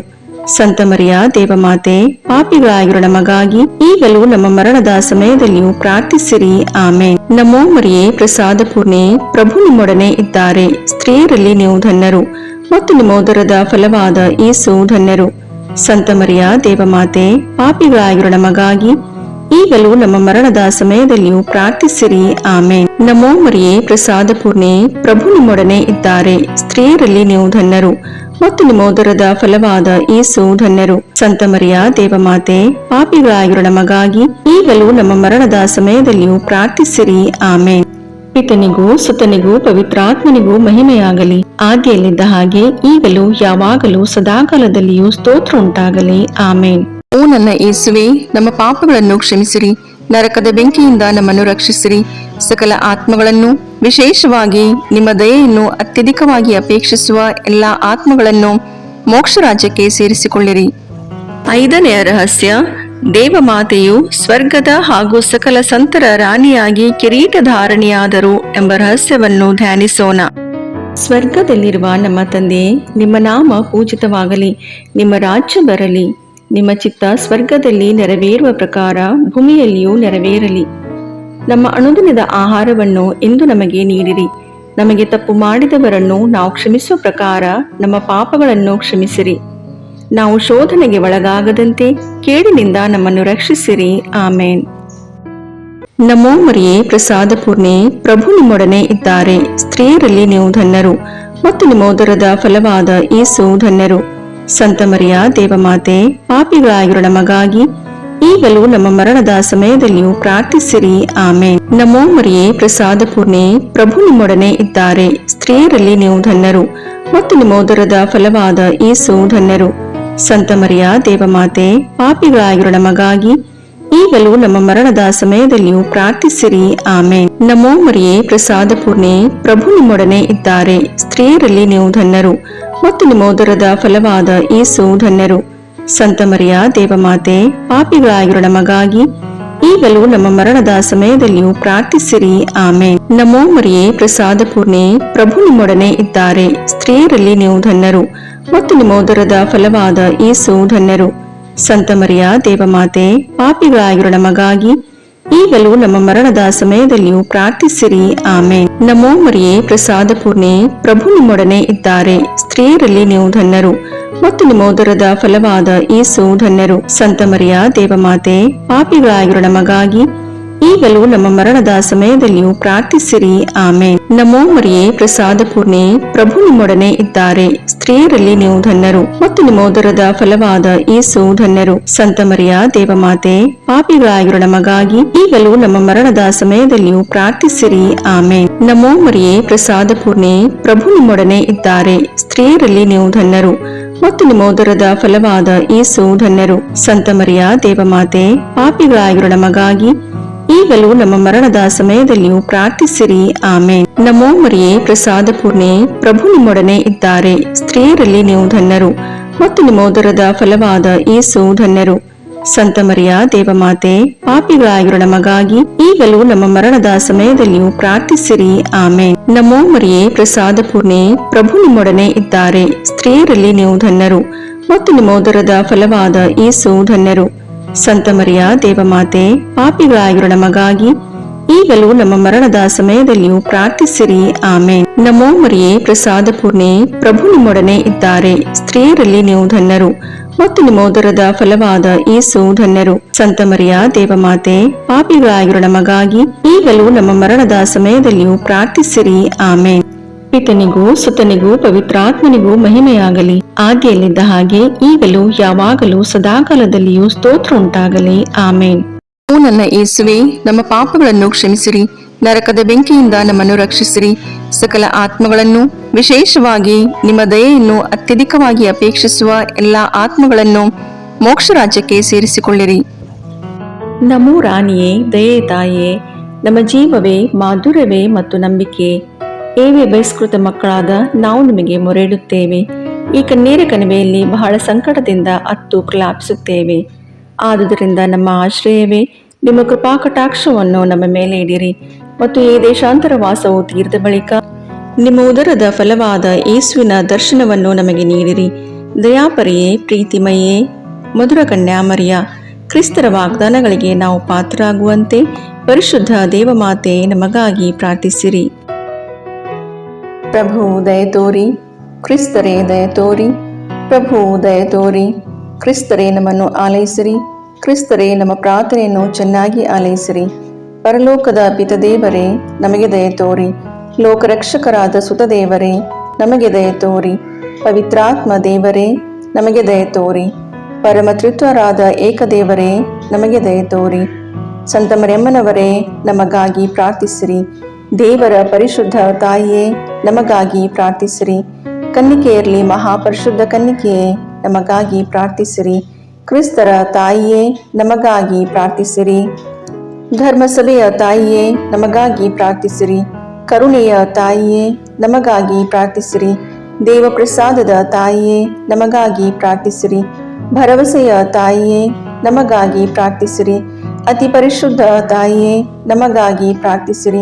ಸಂತ ಮರಿಯ ದೇವಮಾತೆ, ಪಾಪಿಗಳಾಗಿರುವ ನಮಗಾಗಿ ಈಗಲೂ ನಮ್ಮ ಮರಣದ ಸಮಯದಲ್ಲಿಯೂ ಪ್ರಾರ್ಥಿಸಿರಿ. ಆಮೇನ್. ನಮೋ ಮರಿಯೇ, ಪ್ರಸಾದ ಪೂರ್ಣೆ, ಪ್ರಭು ನಿಮ್ಮೊಡನೆ ಇದ್ದಾರೆ. ಸ್ತ್ರೀಯರಲ್ಲಿ ನೀವು ಧನ್ಯರು ಮತ್ತು ನಿಮ್ಮ ಉದರದ ಫಲವಾದ ಯೇಸು ಧನ್ಯರು. ಸಂತ ಮರಿಯ ದೇವಮಾತೆ, ಪಾಪಿಗಳಾಗಿರುವ ನಮಗಾಗಿ ಈಗಲೂ ನಮ್ಮ ಮರಣದ ಸಮಯದಲ್ಲಿಯೂ ಪ್ರಾರ್ಥಿಸಿರಿ. ಆಮೇನ್. ನಮೋ ಮರಿಯೇ, ಪ್ರಸಾದ ಪೂರ್ಣೆ, ಪ್ರಭು ನಿಮ್ಮೊಡನೆ ಇದ್ದಾರೆ. ಸ್ತ್ರೀಯರಲ್ಲಿ ನೀವು ಧನ್ಯರು ಮತ್ತು ನಿಮ್ಮ ಉದರದ ಫಲವಾದ ಯೇಸು ಧನ್ಯರು. ಸಂತ ಮರಿಯ ದೇವಮಾತೆ, ಪಾಪಿಗಳಾಗಿರುವ ನಮಗಾಗಿ ಈಗಲೂ ನಮ್ಮ ಮರಣದ ಸಮಯದಲ್ಲಿಯೂ ಪ್ರಾರ್ಥಿಸಿರಿ. ಆಮೇನ್. ಪಿತನಿಗೂ ಸುತನಿಗೂ ಪವಿತ್ರಾತ್ಮನಿಗೂ ಮಹಿಮೆಯಾಗಲಿ, ಆದಿಯಲ್ಲಿದ್ದ ಹಾಗೆ ಈಗಲೂ ಯಾವಾಗಲೂ ಸದಾಕಾಲದಲ್ಲಿಯೂ ಸ್ತೋತ್ರ ಉಂಟಾಗಲಿ. ಆಮೇನ್. ಓ ನನ್ನ ಯೇಸುವೆ, ನಮ್ಮ ಪಾಪಗಳನ್ನು ಕ್ಷಮಿಸಿರಿ, ನರಕದ ಬೆಂಕಿಯಿಂದ ನಮ್ಮನ್ನು ರಕ್ಷಿಸಿರಿ, ಸಕಲ ಆತ್ಮಗಳನ್ನು, ವಿಶೇಷವಾಗಿ ನಿಮ್ಮ ದಯೆಯನ್ನು ಅತ್ಯಧಿಕವಾಗಿ ಅಪೇಕ್ಷಿಸುವ ಎಲ್ಲ ಆತ್ಮಗಳನ್ನು ಮೋಕ್ಷ ರಾಜ್ಯಕ್ಕೆ ಸೇರಿಸಿಕೊಳ್ಳಿರಿ. 5ನೆಯ ರಹಸ್ಯ, ದೇವಮಾತೆಯು ಸ್ವರ್ಗದ ಹಾಗೂ ಸಕಲ ಸಂತರ ರಾಣಿಯಾಗಿ ಕಿರೀಟಧಾರಣಿಯಾದರು ಎಂಬ ರಹಸ್ಯವನ್ನು ಧ್ಯಾನಿಸೋಣ. ಸ್ವರ್ಗದಲ್ಲಿರುವ ನಮ್ಮ ತಂದೆ, ನಿಮ್ಮ ನಾಮ ಪೂಜಿತವಾಗಲಿ, ನಿಮ್ಮ ರಾಜ್ಯ ಬರಲಿ, ನಿಮ್ಮ ಚಿತ್ತ ಸ್ವರ್ಗದಲ್ಲಿ ನೆರವೇರುವ ಪ್ರಕಾರ ಭೂಮಿಯಲ್ಲಿಯೂ ನೆರವೇರಲಿ. ನಮ್ಮ ಅನುದಿನದ ಆಹಾರವನ್ನು ಇಂದು ನಮಗೆ ನೀಡಿರಿ. ನಮಗೆ ತಪ್ಪು ಮಾಡಿದವರನ್ನು ನಾವು ಕ್ಷಮಿಸುವ ಪ್ರಕಾರ ನಮ್ಮ ಪಾಪಗಳನ್ನು ಕ್ಷಮಿಸಿರಿ. ನಾವು ಶೋಧನೆಗೆ ಒಳಗಾಗದಂತೆ ಕೇಡಿನಿಂದ ನಮ್ಮನ್ನು ರಕ್ಷಿಸಿರಿ. ಆಮೇನ್. ನಮೋ ಮರಿಯೇ, ಪ್ರಸಾದ ಪೂರ್ಣೆ, ಪ್ರಭು ನಿಮ್ಮೊಡನೆ ಇದ್ದಾರೆ. ಸ್ತ್ರೀಯರಲ್ಲಿ ನೀವು ಧನ್ಯರು ಮತ್ತು ನಿಮ್ಮ ಉದರದ ಫಲವಾದ ಯೇಸು ಧನ್ಯರು. ಸಂತ ಮರಿಯ ದೇವಮಾತೆ, ಪಾಪಿಗಳಾಗಿರುವ ನಮಗಾಗಿ ಈಗಲೂ ನಮ್ಮ ಮರಣದ ಸಮಯದಲ್ಲಿಯೂ ಪ್ರಾರ್ಥಿಸಿರಿ. ಆಮೇನ್. ನಮೋ ಮರಿಯೇ, ಪ್ರಸಾದ ಪೂರ್ಣೆ, ಪ್ರಭು ನಿಮ್ಮೊಡನೆ ಇದ್ದಾರೆ. ಸ್ತ್ರೀಯರಲ್ಲಿ ನೀವು ಧನ್ಯರು ಮತ್ತು ನಿಮ್ಮ ಉದರದ ಫಲವಾದ ಯೇಸು ಧನ್ಯರು. ಸಂತ ಮರಿಯ ದೇವಮಾತೆ, ಪಾಪಿಗಳಾಗಿರುವ ನಮಗಾಗಿ ಈಗಲೂ ನಮ್ಮ ಮರಣದ ಸಮಯದಲ್ಲಿಯೂ ಪ್ರಾರ್ಥಿಸಿರಿ. ಆಮೇನ್. ನಮೋ ಮರಿಯೇ, ಪ್ರಸಾದ ಪೂರ್ಣೆ, ಪ್ರಭು ನಿಮ್ಮೊಡನೆ ಇದ್ದಾರೆ. ಸ್ತ್ರೀಯರಲ್ಲಿ ನೀವು ಧನ್ಯರು ಮತ್ತು ನಿಮ್ಮ ಉದರದ ಫಲವಾದ ಯೇಸು ಧನ್ಯರು. ಸಂತ ಮರಿಯ ದೇವಮಾತೆ, ಪಾಪಿಗಳಾಗಿರೋ ನಮಗಾಗಿ ಈಗಲೂ ನಮ್ಮ ಮರಣದ ಸಮಯದಲ್ಲಿಯೂ ಪ್ರಾರ್ಥಿಸಿರಿ. ಆಮೇನ್. ನಮೋ ಮರಿಯೇ, ಪ್ರಸಾದ ಪೂರ್ಣೆ, ಪ್ರಭು ನಿಮ್ಮೊಡನೆ ಇದ್ದಾರೆ. ಸ್ತ್ರೀಯರಲ್ಲಿ ನೀವು ಧನ್ಯರು ಮತ್ತು ನಿಮ್ಮ ಉದರದ ಫಲವಾದ ಯೇಸು ಧನ್ಯರು. ಸಂತ ಮರಿಯ ದೇವಮಾತೆ, ಪಾಪಿಗಳಾಗಿರೋ ನಮಗಾಗಿ ಈಗಲೂ ನಮ್ಮ ಮರಣದ ಸಮಯದಲ್ಲಿಯೂ ಪ್ರಾರ್ಥಿಸಿರಿ. ಆಮೇನ್. ನಮೋ ಮರಿಯೇ, ಪ್ರಸಾದ ಪೂರ್ಣೆ, ಪ್ರಭು ನಿಮ್ಮೊಡನೆ ಇದ್ದಾರೆ. ಸ್ತ್ರೀಯರಲ್ಲಿ ನೀವು ಧನ್ಯರು ಮತ್ತು ನಿಮ್ಮ ಉದರದ ಫಲವಾದ ಯೇಸು ಧನ್ಯರು. ಸಂತ ಮರಿಯ ದೇವಮಾತೆ, ಪಾಪಿಗಳಾಗಿರೋ ನಮಗಾಗಿ ಈಗಲೂ ನಮ್ಮ ಮರಣದ ಸಮಯದಲ್ಲಿಯೂ ಪ್ರಾರ್ಥಿಸಿರಿ. ಆಮೇನ್. ನಮೋ ಮರಿಯೇ, ಪ್ರಸಾದ ಪೂರ್ಣೆ, ಪ್ರಭು ನಿಮ್ಮೊಡನೆ ಇದ್ದಾರೆ. ಸ್ತ್ರೀಯರಲ್ಲಿ ನೀವು ಧನ್ಯರು ಮತ್ತು ನಿಮ್ಮ ಉದರದ ಫಲವಾದ ಯೇಸು ಧನ್ಯರು. ಸಂತ ಮರಿಯ ದೇವಮಾತೆ, ಪಾಪಿಗಳಾಗಿರೋ ನಮಗಾಗಿ ಈಗಲೂ ನಮ್ಮ ಮರಣದ ಸಮಯದಲ್ಲಿಯೂ ಪ್ರಾರ್ಥಿಸಿರಿ. ಆಮೇನ್. ನಮೋ ಮರಿಯೇ, ಪ್ರಸಾದ ಪೂರ್ಣೆ, ಪ್ರಭು ನಿಮ್ಮೊಡನೆ ಇದ್ದಾರೆ. ಸ್ತ್ರೀಯರಲ್ಲಿ ನೀವು ಧನ್ಯರು ಮತ್ತು ನಿಮ್ಮ ಉದರದ ಫಲವಾದ ಯೇಸು ಧನ್ಯರು. ಸಂತ ಮರಿಯ ದೇವಮಾತೆ, ಪಾಪಿಗಳಾಗಿರೋ ನಮಗಾಗಿ ಈಗಲೂ ನಮ್ಮ ಮರಣದ ಸಮಯದಲ್ಲಿಯೂ ಪ್ರಾರ್ಥಿಸಿರಿ. ಆಮೇನ್. ನಮೋ ಮರಿಯೇ, ಪ್ರಸಾದ ಪೂರ್ಣೆ, ಪ್ರಭು ನಿಮ್ಮೊಡನೆ ಇದ್ದಾರೆ. ಸ್ತ್ರೀಯರಲ್ಲಿ ನೀವು ಧನ್ಯರು ಮತ್ತು ನಿಮ್ಮ ಉದರದ ಫಲವಾದ ಯೇಸು ಧನ್ಯರು. ಸಂತ ಮರಿಯ ದೇವಮಾತೆ, ಪಾಪಿಗಳಾಗಿರೋ ನಮಗಾಗಿ ಈಗಲೂ ನಮ್ಮ ಮರಣದ ಸಮಯದಲ್ಲಿಯೂ ಪ್ರಾರ್ಥಿಸಿರಿ. ಆಮೇನ್. ನಮೋ ಮರಿಯೇ, ಪ್ರಸಾದ ಪೂರ್ಣೆ, ಪ್ರಭು ನಿಮ್ಮೊಡನೆ ಇದ್ದಾರೆ. ಸ್ತ್ರೀಯರಲ್ಲಿ ನೀವು ಧನ್ಯರು ಮತ್ತು ನಿಮ್ಮ ಉದರದ ಫಲವಾದ ಯೇಸು ಧನ್ಯರು. ಸಂತ ಮರಿಯ ದೇವಮಾತೆ, ಪಾಪಿಗಳಾಗಿರೋ ನಮಗಾಗಿ ಈಗಲೂ ನಮ್ಮ ಮರಣದ ಸಮಯದಲ್ಲಿಯೂ ಪ್ರಾರ್ಥಿಸಿರಿ. ಆಮೇನ್. ನಮೋ ಮರಿಯೇ, ಪ್ರಸಾದ ಪೂರ್ಣೆ, ಪ್ರಭು ನಿಮ್ಮೊಡನೆ ಇದ್ದಾರೆ. ಸ್ತ್ರೀಯರಲ್ಲಿ ನೀವು ಧನ್ಯರು ಮತ್ತು ನಿಮ್ಮ ಉದರದ ಫಲವಾದ ಯೇಸು ಧನ್ಯರು. ಸಂತ ಮರಿಯ ದೇವಮಾತೆ, ಪಾಪಿಗಳಾಗಿರೋ ನಮಗಾಗಿ ಈಗಲೂ ನಮ್ಮ ಮರಣದ ಸಮಯದಲ್ಲಿಯೂ ಪ್ರಾರ್ಥಿಸಿರಿ. ಆಮೇನ್. ಪಿತನಿಗೂ ಸುತನಿಗೂ ಪವಿತ್ರಾತ್ಮನಿಗೂ ಮಹಿಮೆಯಾಗಲಿ, ಆದಿಯಲ್ಲಿದ್ದ ಹಾಗೆ ಈಗಲೂ ಯಾವಾಗಲೂ ಸದಾಕಾಲದಲ್ಲಿಯೂ ಸ್ತೋತ್ರ ಉಂಟಾಗಲಿ. ಆಮೇನ್. ಓ ನನ್ನ ಯೇಸುವೆ, ನಮ್ಮ ಪಾಪಗಳನ್ನು ಕ್ಷಮಿಸಿರಿ, ನರಕದ ಬೆಂಕಿಯಿಂದ ನಮ್ಮನ್ನು ರಕ್ಷಿಸಿರಿ, ಸಕಲ ಆತ್ಮಗಳನ್ನು, ವಿಶೇಷವಾಗಿ ನಿಮ್ಮ ದಯೆಯನ್ನು ಅತ್ಯಧಿಕವಾಗಿ ಅಪೇಕ್ಷಿಸುವ ಎಲ್ಲ ಆತ್ಮಗಳನ್ನು ಮೋಕ್ಷ ರಾಜ್ಯಕ್ಕೆ ಸೇರಿಸಿಕೊಳ್ಳಿರಿ. ನಮೋ ರಾಣಿಯೇ, ದಯೆ ತಾಯೇ, ನಮ್ಮ ಜೀವವೇ, ಮಾಧುರ್ಯವೇ ಮತ್ತು ನಂಬಿಕೆ, ಏವೇ ಬಹಿಷ್ಕೃತ ಮಕ್ಕಳಾದ ನಾವು ನಿಮಗೆ ಮೊರೆಯಿಡುತ್ತೇವೆ. ಈ ಕಣ್ಣೀರ ಕಣಿವೆಯಲ್ಲಿ ಬಹಳ ಸಂಕಟದಿಂದ ಅತ್ತು ಪ್ರಲಾಪಿಸುತ್ತೇವೆ. ಆದುದರಿಂದ ನಮ್ಮ ಆಶ್ರಯವೇ, ನಿಮ್ಮ ಕೃಪಾ ಕಟಾಕ್ಷವನ್ನು ನಮ್ಮ ಮೇಲೆ ಇಡಿರಿ ಮತ್ತು ಈ ದೇಶಾಂತರ ವಾಸವು ತೀರಿದ ಬಳಿಕ ನಿಮ್ಮ ಉದರದ ಫಲವಾದ ಯೇಸುವಿನ ದರ್ಶನವನ್ನು ನಮಗೆ ನೀಡಿರಿ. ದಯಾಪರಿಯೇ, ಪ್ರೀತಿಮಯೇ, ಮಧುರ ಕನ್ಯಾಮರಿಯ, ಕ್ರಿಸ್ತರ ವಾಗ್ದಾನಗಳಿಗೆ ನಾವು ಪಾತ್ರರಾಗುವಂತೆ ಪರಿಶುದ್ಧ ದೇವಮಾತೆ ನಮಗಾಗಿ ಪ್ರಾರ್ಥಿಸಿರಿ. ಪ್ರಭು ದಯ ತೋರಿ, ಕ್ರಿಸ್ತರೇ ದಯ ತೋರಿ, ಪ್ರಭು ದಯ ತೋರಿ, ಕ್ರಿಸ್ತರೇ ನಮ್ಮನ್ನು ಆಲೈಸಿರಿ, ಕ್ರಿಸ್ತರೇ ನಮ್ಮ ಪ್ರಾರ್ಥನೆಯನ್ನು ಚೆನ್ನಾಗಿ ಆಲೈಸಿರಿ. ಪರಲೋಕದ ಪಿತದೇವರೇ, ನಮಗೆ ದಯ ತೋರಿ. ಲೋಕರಕ್ಷಕರಾದ ಸುತದೇವರೇ, ನಮಗೆ ದಯ ತೋರಿ. ಪವಿತ್ರಾತ್ಮ ದೇವರೇ, ನಮಗೆ ದಯ ತೋರಿ. ಪರಮತ್ರಿತ್ವರಾದ ಏಕದೇವರೇ, ನಮಗೆ ದಯ ತೋರಿ. ಸಂತ ಮರಿಯಮ್ಮನವರೇ, ನಮಗಾಗಿ ಪ್ರಾರ್ಥಿಸಿರಿ. ದೇವರ ಪರಿಶುದ್ಧ ತಾಯಿಯೇ, ನಮಗಾಗಿ ಪ್ರಾರ್ಥಿಸಿರಿ. ಕನ್ನಿಕೆಯರಲ್ಲಿ ಮಹಾಪರಿಶುದ್ಧ ಕನ್ನಿಕೆಯೇ, ನಮಗಾಗಿ ಪ್ರಾರ್ಥಿಸಿರಿ. ಕ್ರಿಸ್ತರ ತಾಯಿಯೇ, ನಮಗಾಗಿ ಪ್ರಾರ್ಥಿಸಿರಿ. ಧರ್ಮಸಭೆಯ ತಾಯಿಯೇ, ನಮಗಾಗಿ ಪ್ರಾರ್ಥಿಸಿರಿ. ಕರುಣೆಯ ತಾಯಿಯೇ, ನಮಗಾಗಿ ಪ್ರಾರ್ಥಿಸಿರಿ. ದೇವಪ್ರಸಾದದ ತಾಯಿಯೇ, ನಮಗಾಗಿ ಪ್ರಾರ್ಥಿಸಿರಿ. ಭರವಸೆಯ ತಾಯಿಯೇ, ನಮಗಾಗಿ ಪ್ರಾರ್ಥಿಸಿರಿ. ಅತಿ ಪರಿಶುದ್ಧ ತಾಯಿಯೇ, ನಮಗಾಗಿ ಪ್ರಾರ್ಥಿಸಿರಿ.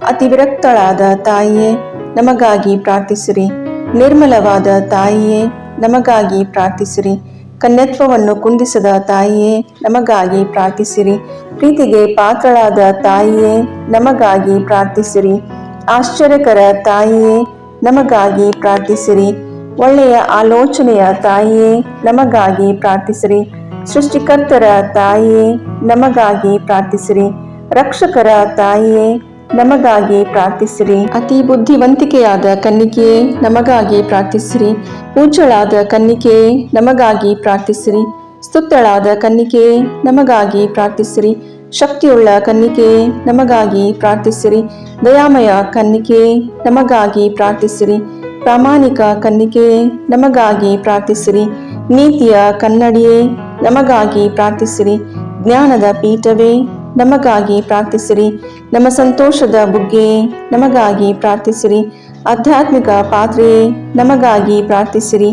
ಅತಿ ವಿರಕ್ತಳಾದ ತಾಯಿಯೇ, ನಮಗಾಗಿ ಪ್ರಾರ್ಥಿಸಿರಿ. ನಿರ್ಮಲವಾದ ತಾಯಿಯೇ, ನಮಗಾಗಿ ಪ್ರಾರ್ಥಿಸಿರಿ. ಕನ್ಯತ್ವವನ್ನು ಕುಂದಿಸದ ತಾಯಿಯೇ, ನಮಗಾಗಿ ಪ್ರಾರ್ಥಿಸಿರಿ. ಪ್ರೀತಿಗೆ ಪಾತ್ರಳಾದ ತಾಯಿಯೇ, ನಮಗಾಗಿ ಪ್ರಾರ್ಥಿಸಿರಿ. ಆಶ್ಚರ್ಯಕರ ತಾಯಿಯೇ, ನಮಗಾಗಿ ಪ್ರಾರ್ಥಿಸಿರಿ. ಒಳ್ಳೆಯ ಆಲೋಚನೆಯ ತಾಯಿಯೇ, ನಮಗಾಗಿ ಪ್ರಾರ್ಥಿಸಿರಿ. ಸೃಷ್ಟಿಕರ್ತರ ತಾಯಿಯೇ, ನಮಗಾಗಿ ಪ್ರಾರ್ಥಿಸಿರಿ. ರಕ್ಷಕರ ತಾಯಿಯೇ, ನಮಗಾಗಿ ಪ್ರಾರ್ಥಿಸಿರಿ. ಅತಿ ಬುದ್ಧಿವಂತಿಕೆಯಾದ ಕನ್ನಿಕೆಯೇ, ನಮಗಾಗಿ ಪ್ರಾರ್ಥಿಸಿರಿ. ಪೂಜ್ಯಳಾದ ಕನ್ನಿಕೆಯೇ, ನಮಗಾಗಿ ಪ್ರಾರ್ಥಿಸಿರಿ. ಸ್ತುತ್ಯಳಾದ ಕನ್ನಿಕೆಯೇ, ನಮಗಾಗಿ ಪ್ರಾರ್ಥಿಸಿರಿ. ಶಕ್ತಿಯುಳ್ಳ ಕನ್ನಿಕೆಯೇ, ನಮಗಾಗಿ ಪ್ರಾರ್ಥಿಸಿರಿ. ದಯಾಮಯ ಕನ್ನಿಕೆಯೇ, ನಮಗಾಗಿ ಪ್ರಾರ್ಥಿಸಿರಿ. ಪ್ರಾಮಾಣಿಕ ಕನ್ನಿಕೆಯೇ, ನಮಗಾಗಿ ಪ್ರಾರ್ಥಿಸಿರಿ. ನೀತಿಯ ಕನ್ನಡಿಯೇ, ನಮಗಾಗಿ ಪ್ರಾರ್ಥಿಸಿರಿ. ಜ್ಞಾನದ ಪೀಠವೇ, ನಮಗಾಗಿ ಪ್ರಾರ್ಥಿಸಿರಿ. ನಮ್ಮ ಸಂತೋಷದ ಬುಗ್ಗೆಯೇ, ನಮಗಾಗಿ ಪ್ರಾರ್ಥಿಸಿರಿ. ಆಧ್ಯಾತ್ಮಿಕ ಪಾತ್ರೆಯೇ, ನಮಗಾಗಿ ಪ್ರಾರ್ಥಿಸಿರಿ.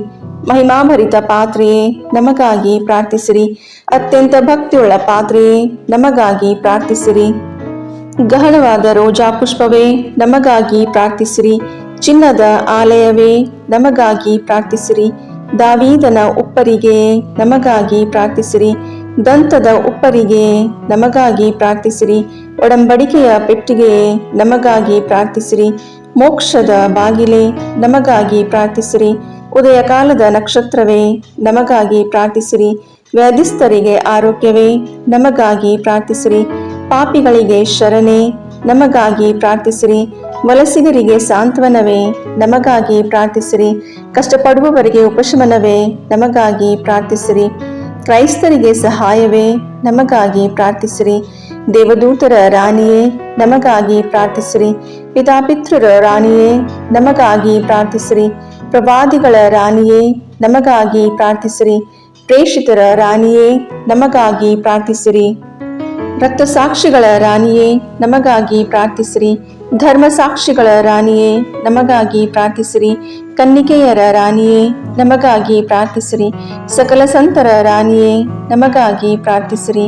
ಮಹಿಮಾಭರಿತ ಪಾತ್ರೆಯೇ, ನಮಗಾಗಿ ಪ್ರಾರ್ಥಿಸಿರಿ. ಅತ್ಯಂತ ಭಕ್ತಿಯುಳ್ಳ ಪಾತ್ರೆಯೇ, ನಮಗಾಗಿ ಪ್ರಾರ್ಥಿಸಿರಿ. ಗಹನವಾದ ರೋಜಾ ಪುಷ್ಪವೇ, ನಮಗಾಗಿ ಪ್ರಾರ್ಥಿಸಿರಿ. ಚಿನ್ನದ ಆಲಯವೇ, ನಮಗಾಗಿ ಪ್ರಾರ್ಥಿಸಿರಿ. ದಾವೀದನ ಉಪ್ಪರಿಗೆಯೇ, ನಮಗಾಗಿ ಪ್ರಾರ್ಥಿಸಿರಿ. ದಂತದ ಉಪ್ಪರಿಗೆಯೇ, ನಮಗಾಗಿ ಪ್ರಾರ್ಥಿಸಿರಿ. ಒಡಂಬಡಿಕೆಯ ಪೆಟ್ಟಿಗೆಯೇ, ನಮಗಾಗಿ ಪ್ರಾರ್ಥಿಸಿರಿ. ಮೋಕ್ಷದ ಬಾಗಿಲೇ, ನಮಗಾಗಿ ಪ್ರಾರ್ಥಿಸಿರಿ. ಉದಯ ಕಾಲದ ನಕ್ಷತ್ರವೇ, ನಮಗಾಗಿ ಪ್ರಾರ್ಥಿಸಿರಿ. ವ್ಯಾಧಿಸ್ಥರಿಗೆ ಆರೋಗ್ಯವೇ, ನಮಗಾಗಿ ಪ್ರಾರ್ಥಿಸಿರಿ. ಪಾಪಿಗಳಿಗೆ ಶರಣೆ, ನಮಗಾಗಿ ಪ್ರಾರ್ಥಿಸಿರಿ. ವಲಸಿಗರಿಗೆ ಸಾಂತ್ವನವೇ, ನಮಗಾಗಿ ಪ್ರಾರ್ಥಿಸಿರಿ. ಕಷ್ಟಪಡುವವರಿಗೆ ಉಪಶಮನವೇ, ನಮಗಾಗಿ ಪ್ರಾರ್ಥಿಸಿರಿ. ಕ್ರೈಸ್ತರಿಗೆ ಸಹಾಯವೇ, ನಮಗಾಗಿ ಪ್ರಾರ್ಥಿಸಿರಿ. ದೇವದೂತರ ರಾಣಿಯೇ, ನಮಗಾಗಿ ಪ್ರಾರ್ಥಿಸಿರಿ. ಪಿತಾಪಿತೃರ ರಾಣಿಯೇ, ನಮಗಾಗಿ ಪ್ರಾರ್ಥಿಸಿರಿ. ಪ್ರವಾದಿಗಳ ರಾಣಿಯೇ, ನಮಗಾಗಿ ಪ್ರಾರ್ಥಿಸಿರಿ. ಪ್ರೇಷಿತರ ರಾಣಿಯೇ, ನಮಗಾಗಿ ಪ್ರಾರ್ಥಿಸಿರಿ. ರಕ್ತಸಾಕ್ಷಿಗಳ ರಾಣಿಯೇ, ನಮಗಾಗಿ ಪ್ರಾರ್ಥಿಸಿರಿ. ಧರ್ಮಸಾಕ್ಷಿಗಳ ರಾಣಿಯೇ, ನಮಗಾಗಿ ಪ್ರಾರ್ಥಿಸಿರಿ. ಕನ್ನಿಕೆಯರ ರಾಣಿಯೇ, ನಮಗಾಗಿ ಪ್ರಾರ್ಥಿಸಿರಿ. ಸಕಲ ಸಂತರ ರಾಣಿಯೇ, ನಮಗಾಗಿ ಪ್ರಾರ್ಥಿಸಿರಿ.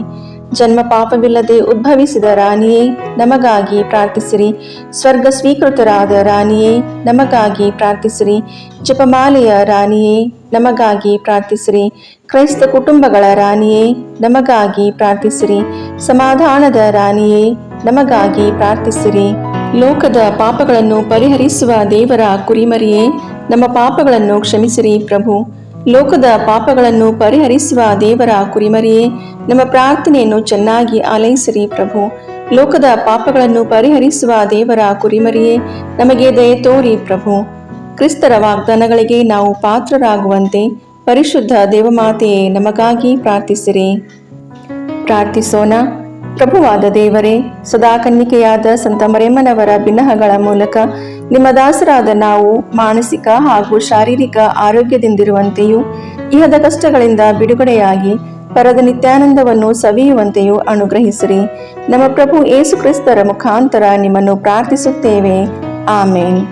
ಜನ್ಮ ಪಾಪವಿಲ್ಲದೆ ಉದ್ಭವಿಸಿದ ರಾಣಿಯೇ, ನಮಗಾಗಿ ಪ್ರಾರ್ಥಿಸಿರಿ. ಸ್ವರ್ಗ ಸ್ವೀಕೃತರಾದ ರಾಣಿಯೇ, ನಮಗಾಗಿ ಪ್ರಾರ್ಥಿಸಿರಿ. ಜಪಮಾಲೆಯ ರಾಣಿಯೇ, ನಮಗಾಗಿ ಪ್ರಾರ್ಥಿಸಿರಿ. ಕ್ರೈಸ್ತ ಕುಟುಂಬಗಳ ರಾಣಿಯೇ, ನಮಗಾಗಿ ಪ್ರಾರ್ಥಿಸಿರಿ. ಸಮಾಧಾನದ ರಾಣಿಯೇ, ನಮಗಾಗಿ ಪ್ರಾರ್ಥಿಸಿರಿ. ಲೋಕದ ಪಾಪಗಳನ್ನು ಪರಿಹರಿಸುವ ದೇವರ ಕುರಿಮರಿಯೇ, ನಮ್ಮ ಪಾಪಗಳನ್ನು ಕ್ಷಮಿಸಿರಿ ಪ್ರಭು. ಲೋಕದ ಪಾಪಗಳನ್ನು ಪರಿಹರಿಸುವ ದೇವರ ಕುರಿಮರಿಯೇ, ನಮ್ಮ ಪ್ರಾರ್ಥನೆಯನ್ನು ಚೆನ್ನಾಗಿ ಆಲೈಸಿರಿ ಪ್ರಭು. ಲೋಕದ ಪಾಪಗಳನ್ನು ಪರಿಹರಿಸುವ ದೇವರ ಕುರಿಮರಿಯೇ, ನಮಗೆ ದಯೆ ತೋರಿ ಪ್ರಭು. ಕ್ರಿಸ್ತರ ವಾಗ್ದಾನಗಳಿಗೆ ನಾವು ಪಾತ್ರರಾಗುವಂತೆ ಪರಿಶುದ್ಧ ದೇವಮಾತೆಯೇ, ನಮಗಾಗಿ ಪ್ರಾರ್ಥಿಸಿರಿ. ಪ್ರಾರ್ಥಿಸೋಣ. ಪ್ರಭುವಾದ ದೇವರೇ, ಸದಾ ಕನ್ನಿಕೆಯಾದ ಸಂತ ಮರಿಯಮ್ಮನವರ ಬಿನ್ನಹಗಳ ಮೂಲಕ ನಿಮ್ಮ ದಾಸರಾದ ನಾವು ಮಾನಸಿಕ ಹಾಗೂ ಶಾರೀರಿಕ ಆರೋಗ್ಯದಿಂದಿರುವಂತೆಯೂ ಇಹದ ಕಷ್ಟಗಳಿಂದ ಬಿಡುಗಡೆಯಾಗಿ ಪರದ ನಿತ್ಯಾನಂದವನ್ನು ಸವಿಯುವಂತೆಯೂ ಅನುಗ್ರಹಿಸಿರಿ. ನಮ್ಮ ಪ್ರಭು ಯೇಸು ಕ್ರಿಸ್ತರ ಮುಖಾಂತರ ನಿಮ್ಮನ್ನು ಪ್ರಾರ್ಥಿಸುತ್ತೇವೆ. ಆಮೇನ್.